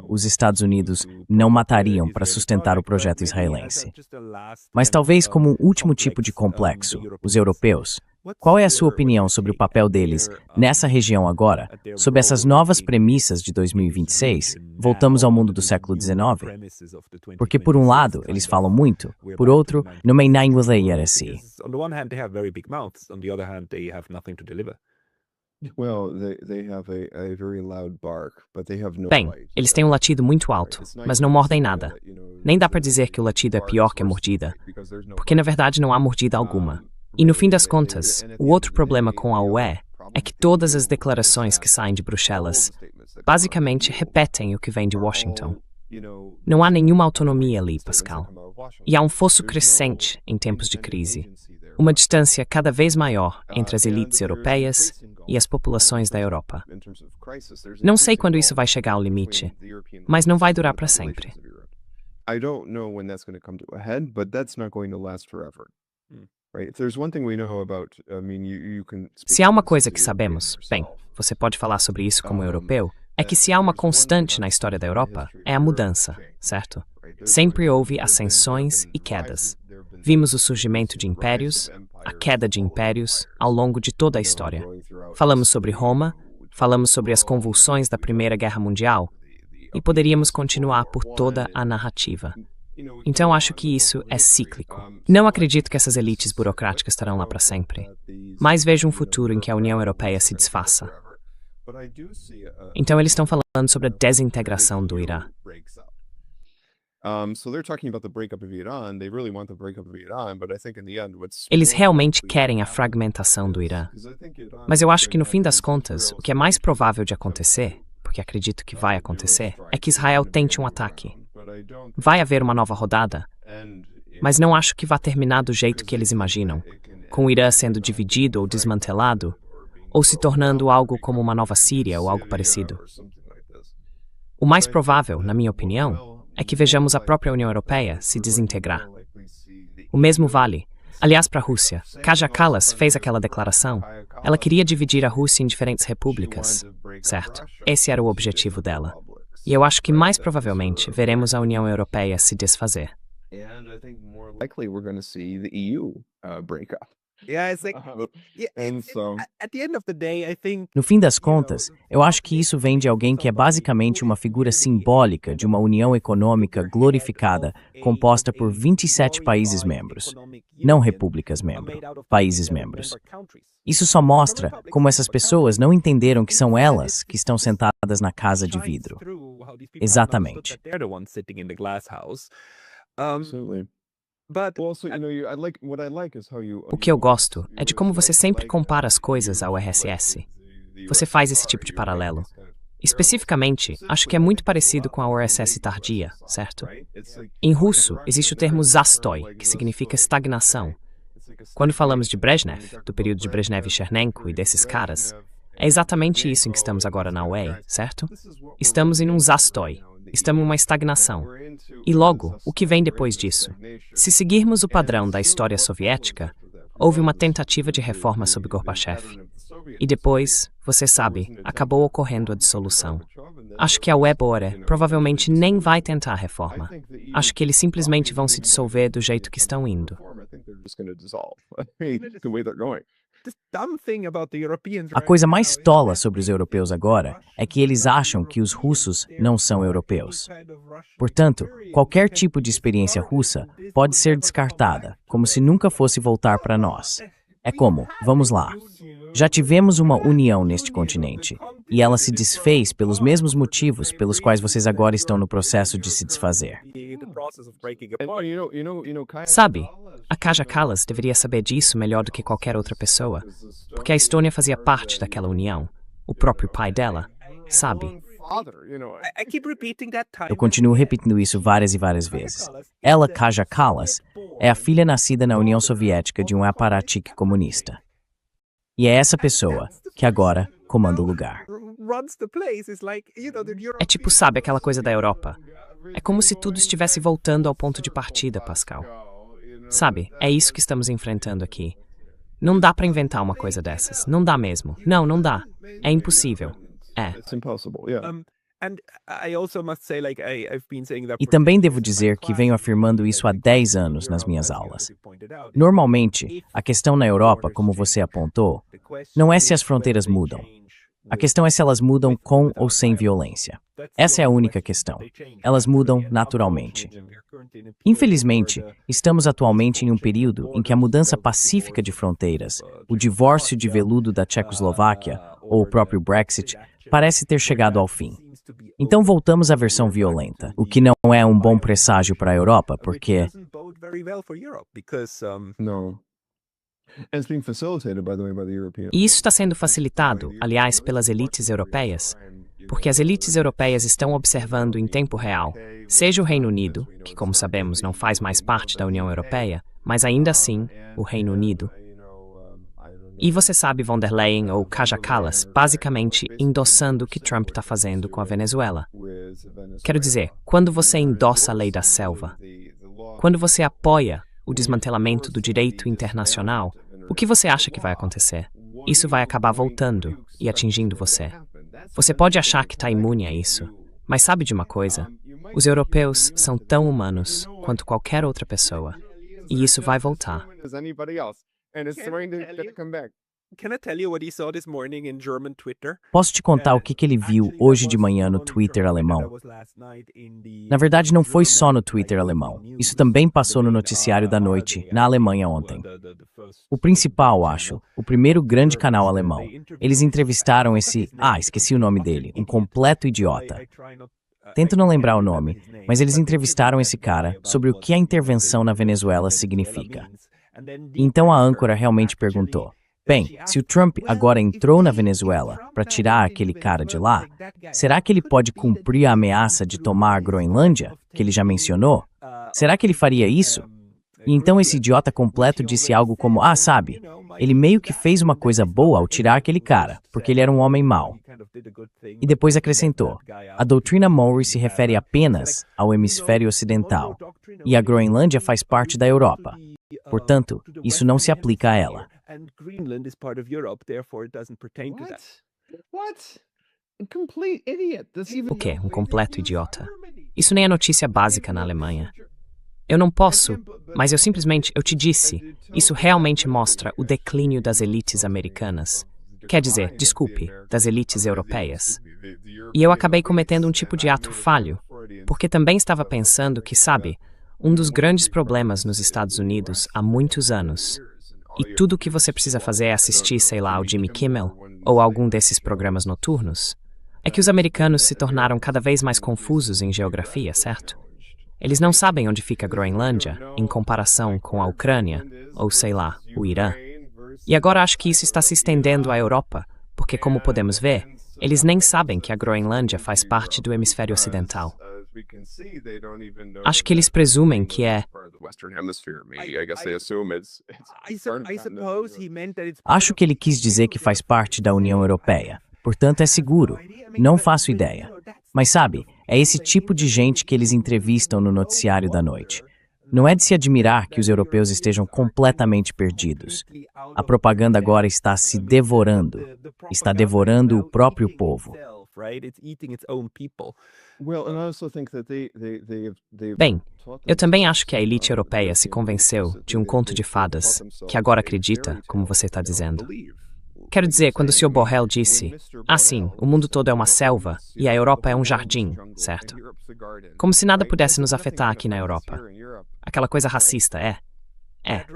os Estados Unidos não matariam para sustentar o projeto israelense. Mas talvez como um último tipo de complexo, os europeus. Qual é a sua opinião sobre o papel deles nessa região agora, sob essas novas premissas de 2026? Voltamos ao mundo do século XIX? Porque, por um lado, eles falam muito, por outro, não may nem assim. Bem, eles têm um latido muito alto, mas não mordem nada. Nem dá para dizer que o latido é pior que a mordida, porque na verdade não há mordida alguma. E no fim das contas, o outro problema com a UE é que todas as declarações que saem de Bruxelas basicamente repetem o que vem de Washington. Não há nenhuma autonomia ali, Pascal. E há um fosso crescente em tempos de crise. uma distância cada vez maior entre as elites europeias e as populações da Europa. Não sei quando isso vai chegar ao limite, mas não vai durar para sempre. I don't know when that's going to come to a head, but that's not going to last forever. Right? If there's one thing we know about, I mean, you can Se há uma coisa que sabemos, bem, você pode falar sobre isso como europeu, é que se há uma constante na história da Europa, é a mudança, certo? Sempre houve ascensões e quedas. Vimos o surgimento de impérios, a queda de impérios, ao longo de toda a história. Falamos sobre Roma, falamos sobre as convulsões da Primeira Guerra Mundial, e poderíamos continuar por toda a narrativa. Então acho que isso é cíclico. Não acredito que essas elites burocráticas estarão lá para sempre, mas vejo um futuro em que a União Europeia se desfaça. Então eles estão falando sobre a desintegração do Irã. Eles realmente querem a fragmentação do Irã. Mas eu acho que no fim das contas, o que é mais provável de acontecer, porque acredito que vai acontecer, é que Israel tente um ataque. Vai haver uma nova rodada, mas não acho que vá terminar do jeito que eles imaginam, com o Irã sendo dividido ou desmantelado, ou se tornando algo como uma nova Síria ou algo parecido. O mais provável, na minha opinião, é que vejamos a própria União Europeia se desintegrar. O mesmo vale, aliás, para a Rússia. Kaja Kallas fez aquela declaração. Ela queria dividir a Rússia em diferentes repúblicas, certo? Esse era o objetivo dela. E eu acho que mais provavelmente veremos a União Europeia se desfazer. No fim das contas, eu acho que isso vem de alguém que é basicamente uma figura simbólica de uma união econômica glorificada, composta por 27 países membros, não repúblicas membros, países membros. Isso só mostra como essas pessoas não entenderam que são elas que estão sentadas na casa de vidro. Exatamente. O que eu gosto é de como você sempre compara as coisas ao RSS. Você faz esse tipo de paralelo. Especificamente, acho que é muito parecido com a URSS tardia, certo? Em russo, existe o termo zastoi, que significa estagnação. Quando falamos de Brezhnev, do período de Brezhnev e Chernenko e desses caras, é exatamente isso em que estamos agora na UE, certo? Estamos em um zastoi. Estamos em uma estagnação. E logo, o que vem depois disso? Se seguirmos o padrão da história soviética, houve uma tentativa de reforma sob Gorbachev. E depois, você sabe, acabou ocorrendo a dissolução. Acho que a Webore provavelmente nem vai tentar a reforma. Acho que eles simplesmente vão se dissolver do jeito que estão indo. A coisa mais tola sobre os europeus agora é que eles acham que os russos não são europeus. Portanto, qualquer tipo de experiência russa pode ser descartada, como se nunca fosse voltar para nós. É como, vamos lá, já tivemos uma união neste continente, e ela se desfez pelos mesmos motivos pelos quais vocês agora estão no processo de se desfazer. Sabe, a Kaja Kallas deveria saber disso melhor do que qualquer outra pessoa, porque a Estônia fazia parte daquela união. O próprio pai dela, sabe? Eu continuo repetindo isso várias e várias vezes. Ela, Kaja Kallas, é a filha nascida na União Soviética de um apparatchik comunista. E é essa pessoa que agora comanda o lugar. É tipo, sabe, aquela coisa da Europa. É como se tudo estivesse voltando ao ponto de partida, Pascal. Sabe, é isso que estamos enfrentando aqui. Não dá pra inventar uma coisa dessas. Não dá mesmo. Não, não dá. É impossível. É. E também devo dizer que venho afirmando isso há 10 anos nas minhas aulas. Normalmente, a questão na Europa, como você apontou, não é se as fronteiras mudam. A questão é se elas mudam com ou sem violência. Essa é a única questão. Elas mudam naturalmente. Infelizmente, estamos atualmente em um período em que a mudança pacífica de fronteiras, o divórcio de veludo da Tchecoslováquia ou o próprio Brexit parece ter chegado ao fim. Então voltamos à versão violenta, o que não é um bom presságio para a Europa, porque... E isso está sendo facilitado, aliás, pelas elites europeias, porque as elites europeias estão observando em tempo real, seja o Reino Unido, que como sabemos não faz mais parte da União Europeia, mas ainda assim, o Reino Unido. E você sabe von der Leyen ou Kaja Kallas, basicamente endossando o que Trump está fazendo com a Venezuela. Quero dizer, quando você endossa a lei da selva, quando você apoia o desmantelamento do direito internacional, o que você acha que vai acontecer? Isso vai acabar voltando e atingindo você. Você pode achar que está imune a isso, mas sabe de uma coisa? Os europeus são tão humanos quanto qualquer outra pessoa, e isso vai voltar. Can I tell you what he saw this morning in German Twitter? Posso te contar o que ele viu hoje de manhã no Twitter alemão? Na verdade, não foi só no Twitter alemão. Isso também passou no noticiário da noite, na Alemanha ontem. O principal, acho, o primeiro grande canal alemão. Eles entrevistaram esse... esqueci o nome dele. Um completo idiota. Tento não lembrar o nome, mas eles entrevistaram esse cara sobre o que a intervenção na Venezuela significa. Então a âncora realmente perguntou: bem, se o Trump agora entrou na Venezuela para tirar aquele cara de lá, será que ele pode cumprir a ameaça de tomar a Groenlândia, que ele já mencionou? Será que ele faria isso? E então esse idiota completo disse algo como, sabe, ele meio que fez uma coisa boa ao tirar aquele cara, porque ele era um homem mau. E depois acrescentou, a doutrina Monroe se refere apenas ao hemisfério ocidental, e a Groenlândia faz parte da Europa. Portanto, isso não se aplica a ela. O quê? Um completo idiota? Isso nem é notícia básica na Alemanha. Eu não posso, mas eu te disse, isso realmente mostra o declínio das elites americanas. Quer dizer, desculpe, das elites europeias. E eu acabei cometendo um tipo de ato falho, porque também estava pensando que, sabe, um dos grandes problemas nos Estados Unidos há muitos anos, e tudo o que você precisa fazer é assistir, sei lá, ao Jimmy Kimmel, ou algum desses programas noturnos, é que os americanos se tornaram cada vez mais confusos em geografia, certo? Eles não sabem onde fica a Groenlândia, em comparação com a Ucrânia, ou sei lá, o Irã. E agora acho que isso está se estendendo à Europa, porque como podemos ver, eles nem sabem que a Groenlândia faz parte do hemisfério ocidental. Acho que eles presumem que é... Acho que ele quis dizer que faz parte da União Europeia. Portanto, é seguro. Não faço ideia. Mas sabe, é esse tipo de gente que eles entrevistam no noticiário da noite. Não é de se admirar que os europeus estejam completamente perdidos. A propaganda agora está se devorando. Está devorando o próprio povo. Bem, eu também acho que a elite europeia se convenceu de um conto de fadas, que agora acredita, como você está dizendo. Quero dizer, quando o Sr. Borrell disse, sim, o mundo todo é uma selva e a Europa é um jardim, certo? Como se nada pudesse nos afetar aqui na Europa. Aquela coisa racista,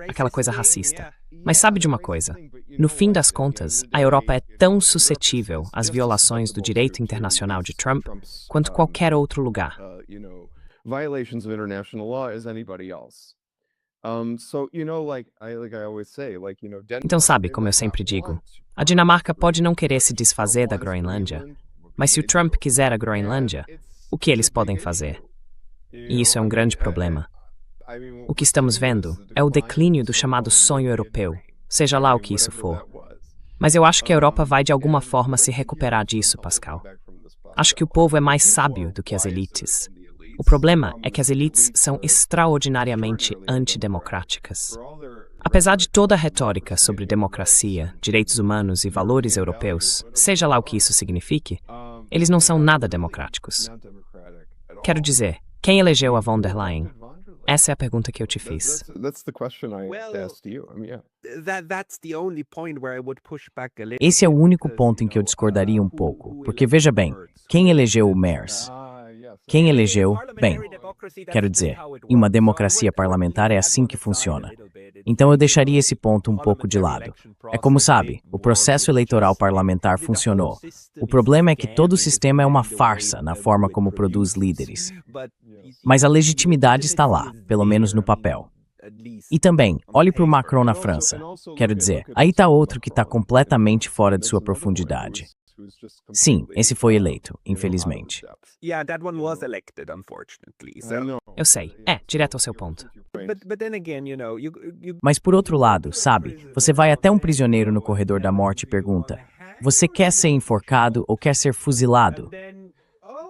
aquela coisa racista. Mas sabe de uma coisa? No fim das contas, a Europa é tão suscetível às violações do direito internacional de Trump quanto qualquer outro lugar. Então sabe, como eu sempre digo, a Dinamarca pode não querer se desfazer da Groenlândia, mas se o Trump quiser a Groenlândia, o que eles podem fazer? E isso é um grande problema. O que estamos vendo é o declínio do chamado sonho europeu, seja lá o que isso for. Mas eu acho que a Europa vai de alguma forma se recuperar disso, Pascal. Acho que o povo é mais sábio do que as elites. O problema é que as elites são extraordinariamente antidemocráticas. Apesar de toda a retórica sobre democracia, direitos humanos e valores europeus, seja lá o que isso signifique, eles não são nada democráticos. Quero dizer, quem elegeu a von der Leyen? Essa é a pergunta que eu te fiz. Esse é o único ponto em que eu discordaria um pouco, porque veja bem, quem elegeu o Merz? Quem elegeu? Bem, quero dizer, em uma democracia parlamentar é assim que funciona. Então eu deixaria esse ponto um pouco de lado. É como sabe, o processo eleitoral parlamentar funcionou. O problema é que todo o sistema é uma farsa na forma como produz líderes. Mas a legitimidade está lá, pelo menos no papel. E também, olhe para o Macron na França. Quero dizer, aí está outro que está completamente fora de sua profundidade. Sim, esse foi eleito, infelizmente. Yeah, that one was elected, unfortunately. So, Eu sei. Direto ao seu ponto. but then again, you Mas por outro lado, sabe, você vai até um prisioneiro no corredor da morte e pergunta: você quer ser enforcado ou quer ser fuzilado?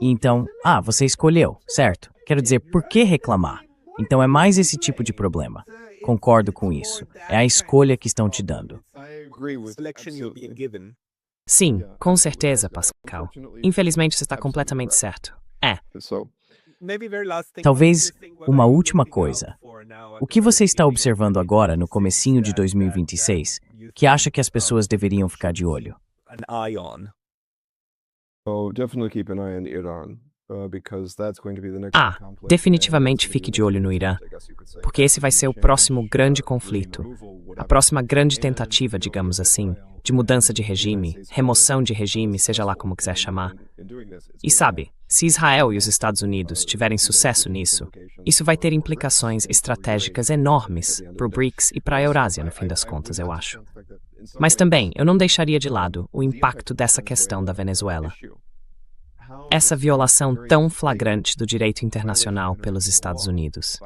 E então, você escolheu, certo? Quero dizer, por que reclamar? Então é mais esse tipo de problema. Concordo com isso. É a escolha que estão te dando. selection you're being given. Sim, com certeza, Pascal. Infelizmente, você está completamente certo. Maybe very last thing. Talvez uma última coisa. O que você está observando agora, no comecinho de 2026, que acha que as pessoas deveriam ficar de olho? An eye on. Oh, definitely keep an eye on Iran, because that's going to be the next big conflict. Definitivamente fique de olho no Irã, porque esse vai ser o próximo grande conflito, a próxima grande tentativa, digamos assim, de mudança de regime, remoção de regime, seja lá como quiser chamar. E sabe, se Israel e os Estados Unidos tiverem sucesso nisso, isso vai ter implicações estratégicas enormes para o BRICS e para a Eurásia, no fim das contas, eu acho. Mas também, eu não deixaria de lado o impacto dessa questão da Venezuela. Essa violação tão flagrante do direito internacional pelos Estados Unidos.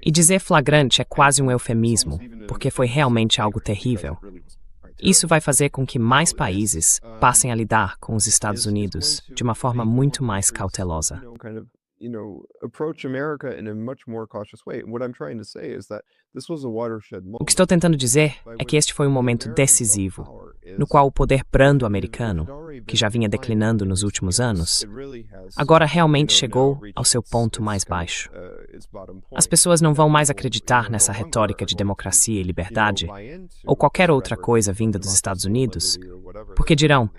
E dizer flagrante é quase um eufemismo, porque foi realmente algo terrível. Isso vai fazer com que mais países passem a lidar com os Estados Unidos de uma forma muito mais cautelosa. Approach America in a much more cautious way. What I'm trying to say is that this was a watershed moment. O que estou tentando dizer é que este foi um momento decisivo, no qual o poder brando americano, que já vinha declinando nos últimos anos, agora realmente chegou ao seu ponto mais baixo. As pessoas não vão mais acreditar nessa retórica de democracia e liberdade, ou qualquer outra coisa vinda dos Estados Unidos, porque dirão: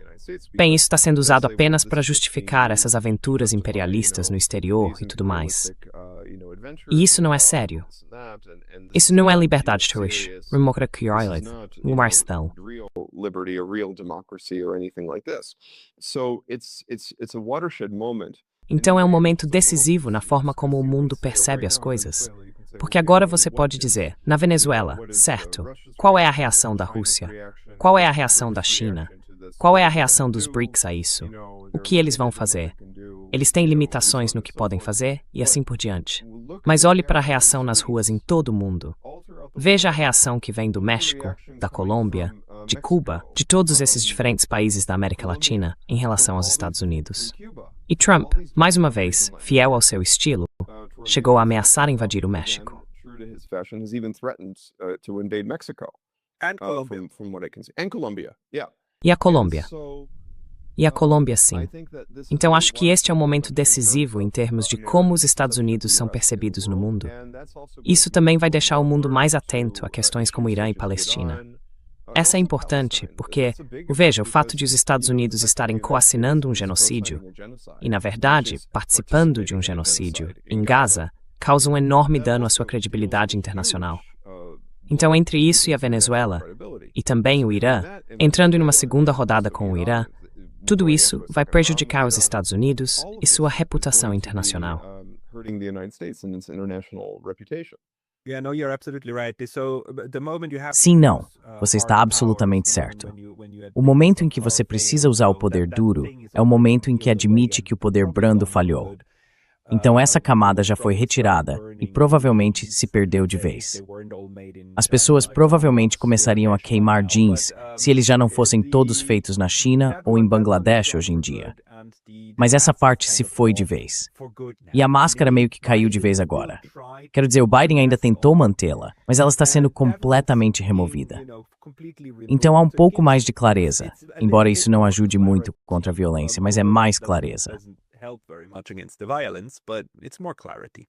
bem, isso está sendo usado apenas para justificar essas aventuras imperialistas no exterior e tudo mais. E isso não é sério. Isso não é liberdade terrestre, Liberty, a real democracy or anything like this. So it's a watershed moment. Então é um momento decisivo na forma como o mundo percebe as coisas. Porque agora você pode dizer, na Venezuela, certo, qual é a reação da Rússia? Qual é a reação da China? Qual é a reação dos BRICS a isso? O que eles vão fazer? Eles têm limitações no que podem fazer e assim por diante. Mas olhe para a reação nas ruas em todo o mundo. Veja a reação que vem do México, da Colômbia, de Cuba, de todos esses diferentes países da América Latina em relação aos Estados Unidos. E Trump, mais uma vez, fiel ao seu estilo, chegou a ameaçar invadir o México. And Colombia. From what I can see. And Colombia, yeah. E a Colômbia? E a Colômbia, sim. Então acho que este é um momento decisivo em termos de como os Estados Unidos são percebidos no mundo. Isso também vai deixar o mundo mais atento a questões como Irã e Palestina. Essa é importante porque, veja, o fato de os Estados Unidos estarem coassinando um genocídio e, na verdade, participando de um genocídio em Gaza, causa um enorme dano à sua credibilidade internacional. Então, entre isso e a Venezuela, e também o Irã, entrando em uma segunda rodada com o Irã, tudo isso vai prejudicar os Estados Unidos e sua reputação internacional. Yeah, no, you're absolutely right. So the moment you have Sim, não. Você está absolutamente certo. O momento em que você precisa usar o poder duro é o momento em que admite que o poder brando falhou. Então essa camada já foi retirada e provavelmente se perdeu de vez. As pessoas provavelmente começariam a queimar jeans se eles já não fossem todos feitos na China ou em Bangladesh hoje em dia. Mas essa parte se foi de vez. E a máscara meio que caiu de vez agora. Quero dizer, o Biden ainda tentou mantê-la, mas ela está sendo completamente removida. Então há um pouco mais de clareza, embora isso não ajude muito contra a violência, mas é mais clareza. help very much against the violence, but it's more clarity.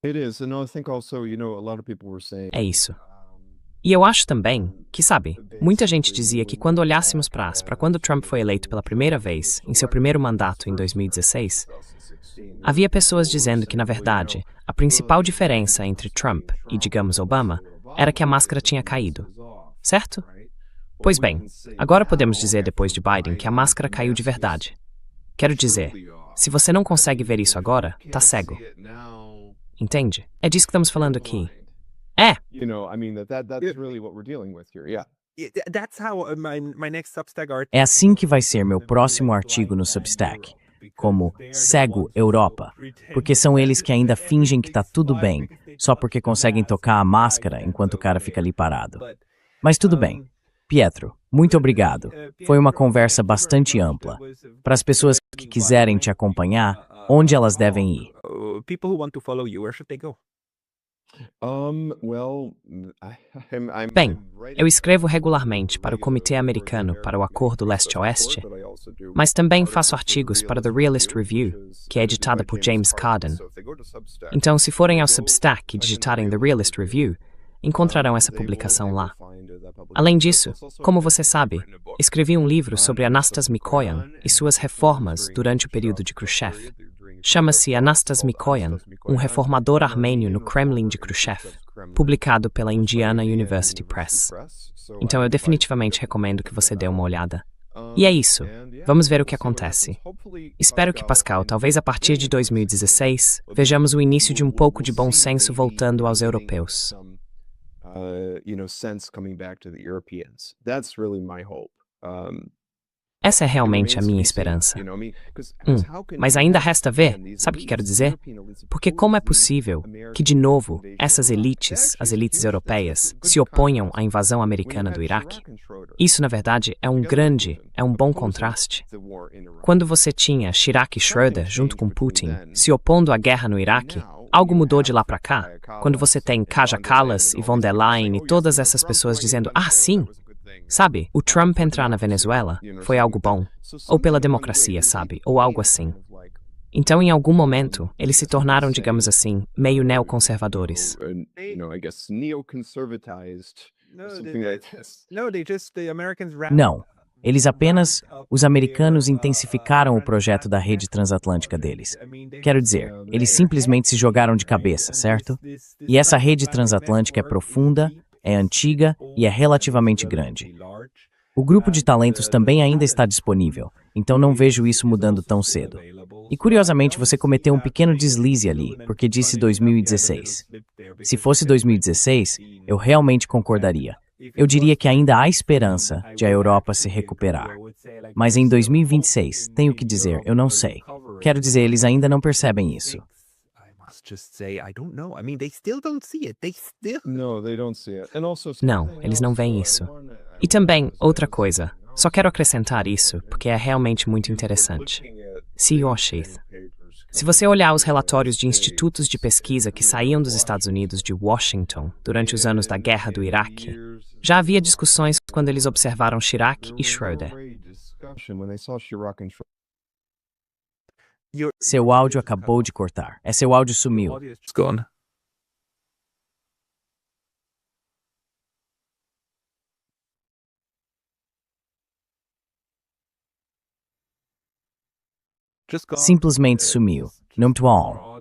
It is, and I think also, a lot of people were saying. É isso. E eu acho também que, sabe, muita gente dizia que quando olhássemos para quando Trump foi eleito pela primeira vez, em seu primeiro mandato em 2016, havia pessoas dizendo que, na verdade, a principal diferença entre Trump e, digamos, Obama era que a máscara tinha caído. Certo? Pois bem, agora podemos dizer depois de Biden que a máscara caiu de verdade. Quero dizer, se você não consegue ver isso agora, tá cego. Entende? É disso que estamos falando aqui. É! That's really what we're dealing with here, yeah. That's how my next Substack article. É assim que vai ser meu próximo artigo no Substack, como Cego Europa, porque são eles que ainda fingem que tá tudo bem, só porque conseguem tocar a máscara enquanto o cara fica ali parado. Mas tudo bem. Pietro, muito obrigado. Foi uma conversa bastante ampla. Para as pessoas que quiserem te acompanhar, onde elas devem ir? People who want to follow you, where should they go? Well, Bem, eu escrevo regularmente para o Comitê Americano para o Acordo Leste-Oeste, mas também faço artigos para The Realist Review, que é editada por James Carden. Então, se forem ao Substack e digitarem The Realist Review, encontrarão essa publicação lá. Além disso, como você sabe, escrevi um livro sobre Anastas Mikoyan e suas reformas durante o período de Khrushchev. Chama-se Anastas Mikoyan, um reformador armênio no Kremlin de Khrushchev, publicado pela Indiana University Press. Então eu definitivamente recomendo que você dê uma olhada. E é isso. Vamos ver o que acontece. Espero que, Pascal, talvez a partir de 2016, vejamos o início de um pouco de bom senso voltando aos europeus. Sense coming back to the Europeans. That's really my hope. Essa é realmente a minha esperança. Mas ainda resta ver, sabe o que quero dizer? Porque como é possível que, de novo, essas elites, as elites europeias, se oponham à invasão americana do Iraque? Isso, na verdade, é um bom contraste. Quando você tinha Chirac e Schroeder junto com Putin, se opondo à guerra no Iraque, algo mudou de lá para cá. Quando você tem Kaja Kallas e von der Leyen e todas essas pessoas dizendo, sim, sabe, o Trump entrar na Venezuela foi algo bom. Ou pela democracia, sabe, ou algo assim. Então, em algum momento, eles se tornaram, digamos assim, meio neoconservadores. Não. Os americanos intensificaram o projeto da rede transatlântica deles. Quero dizer, eles simplesmente se jogaram de cabeça, certo? E essa rede transatlântica é profunda, é antiga e é relativamente grande. O grupo de talentos também ainda está disponível, então não vejo isso mudando tão cedo. E curiosamente você cometeu um pequeno deslize ali, porque disse 2016. Se fosse 2016, eu realmente concordaria. Eu diria que ainda há esperança de a Europa se recuperar. Mas em 2026, tenho que dizer, eu não sei. Quero dizer, eles ainda não percebem isso. Não, eles não veem isso. E também, outra coisa, só quero acrescentar isso, porque é realmente muito interessante. CEO Sheath. Se você olhar os relatórios de institutos de pesquisa que saíam dos Estados Unidos de Washington durante os anos da guerra do Iraque, já havia discussões quando eles observaram Chirac e Schroeder. Seu áudio acabou de cortar. Seu áudio sumiu. Simplesmente sumiu. Não te on.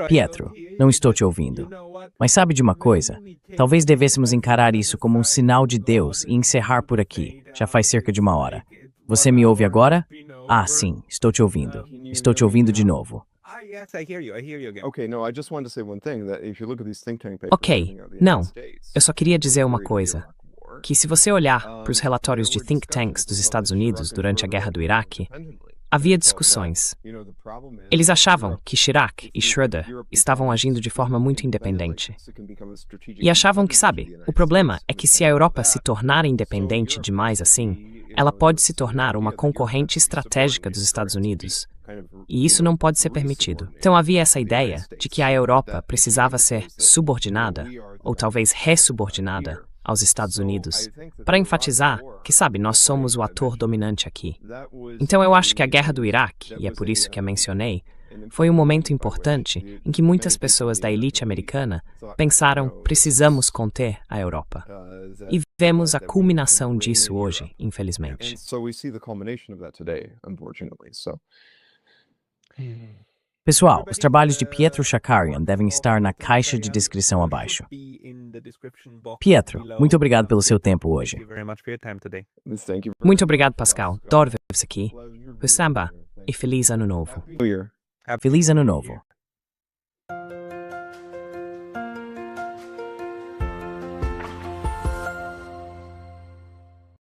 Pietro, não estou te ouvindo. Mas sabe de uma coisa? Talvez devêssemos encarar isso como um sinal de Deus e encerrar por aqui. Já faz cerca de 1 hora. Você me ouve agora? Sim, estou te ouvindo. Estou te ouvindo de novo. Ok, não. Eu só queria dizer uma coisa. Que se você olhar para os relatórios de think tanks dos Estados Unidos durante a guerra do Iraque, havia discussões. Eles achavam que Chirac e Schroeder estavam agindo de forma muito independente. E achavam que, sabe, o problema é que se a Europa se tornar independente demais assim, ela pode se tornar uma concorrente estratégica dos Estados Unidos. E isso não pode ser permitido. Então havia essa ideia de que a Europa precisava ser subordinada, ou talvez ressubordinada, aos Estados Unidos, para enfatizar que, sabe, nós somos o ator dominante aqui. Então eu acho que a guerra do Iraque, e é por isso que a mencionei, foi um momento importante em que muitas pessoas da elite americana pensaram, precisamos conter a Europa. E vemos a culminação disso hoje, infelizmente. Pessoal, os trabalhos de Pietro Shakarian devem estar na caixa de descrição abaixo. Pietro, muito obrigado pelo seu tempo hoje. Muito obrigado, Pascal. Adoro ver você aqui. Samba e feliz ano novo. Feliz Ano Novo!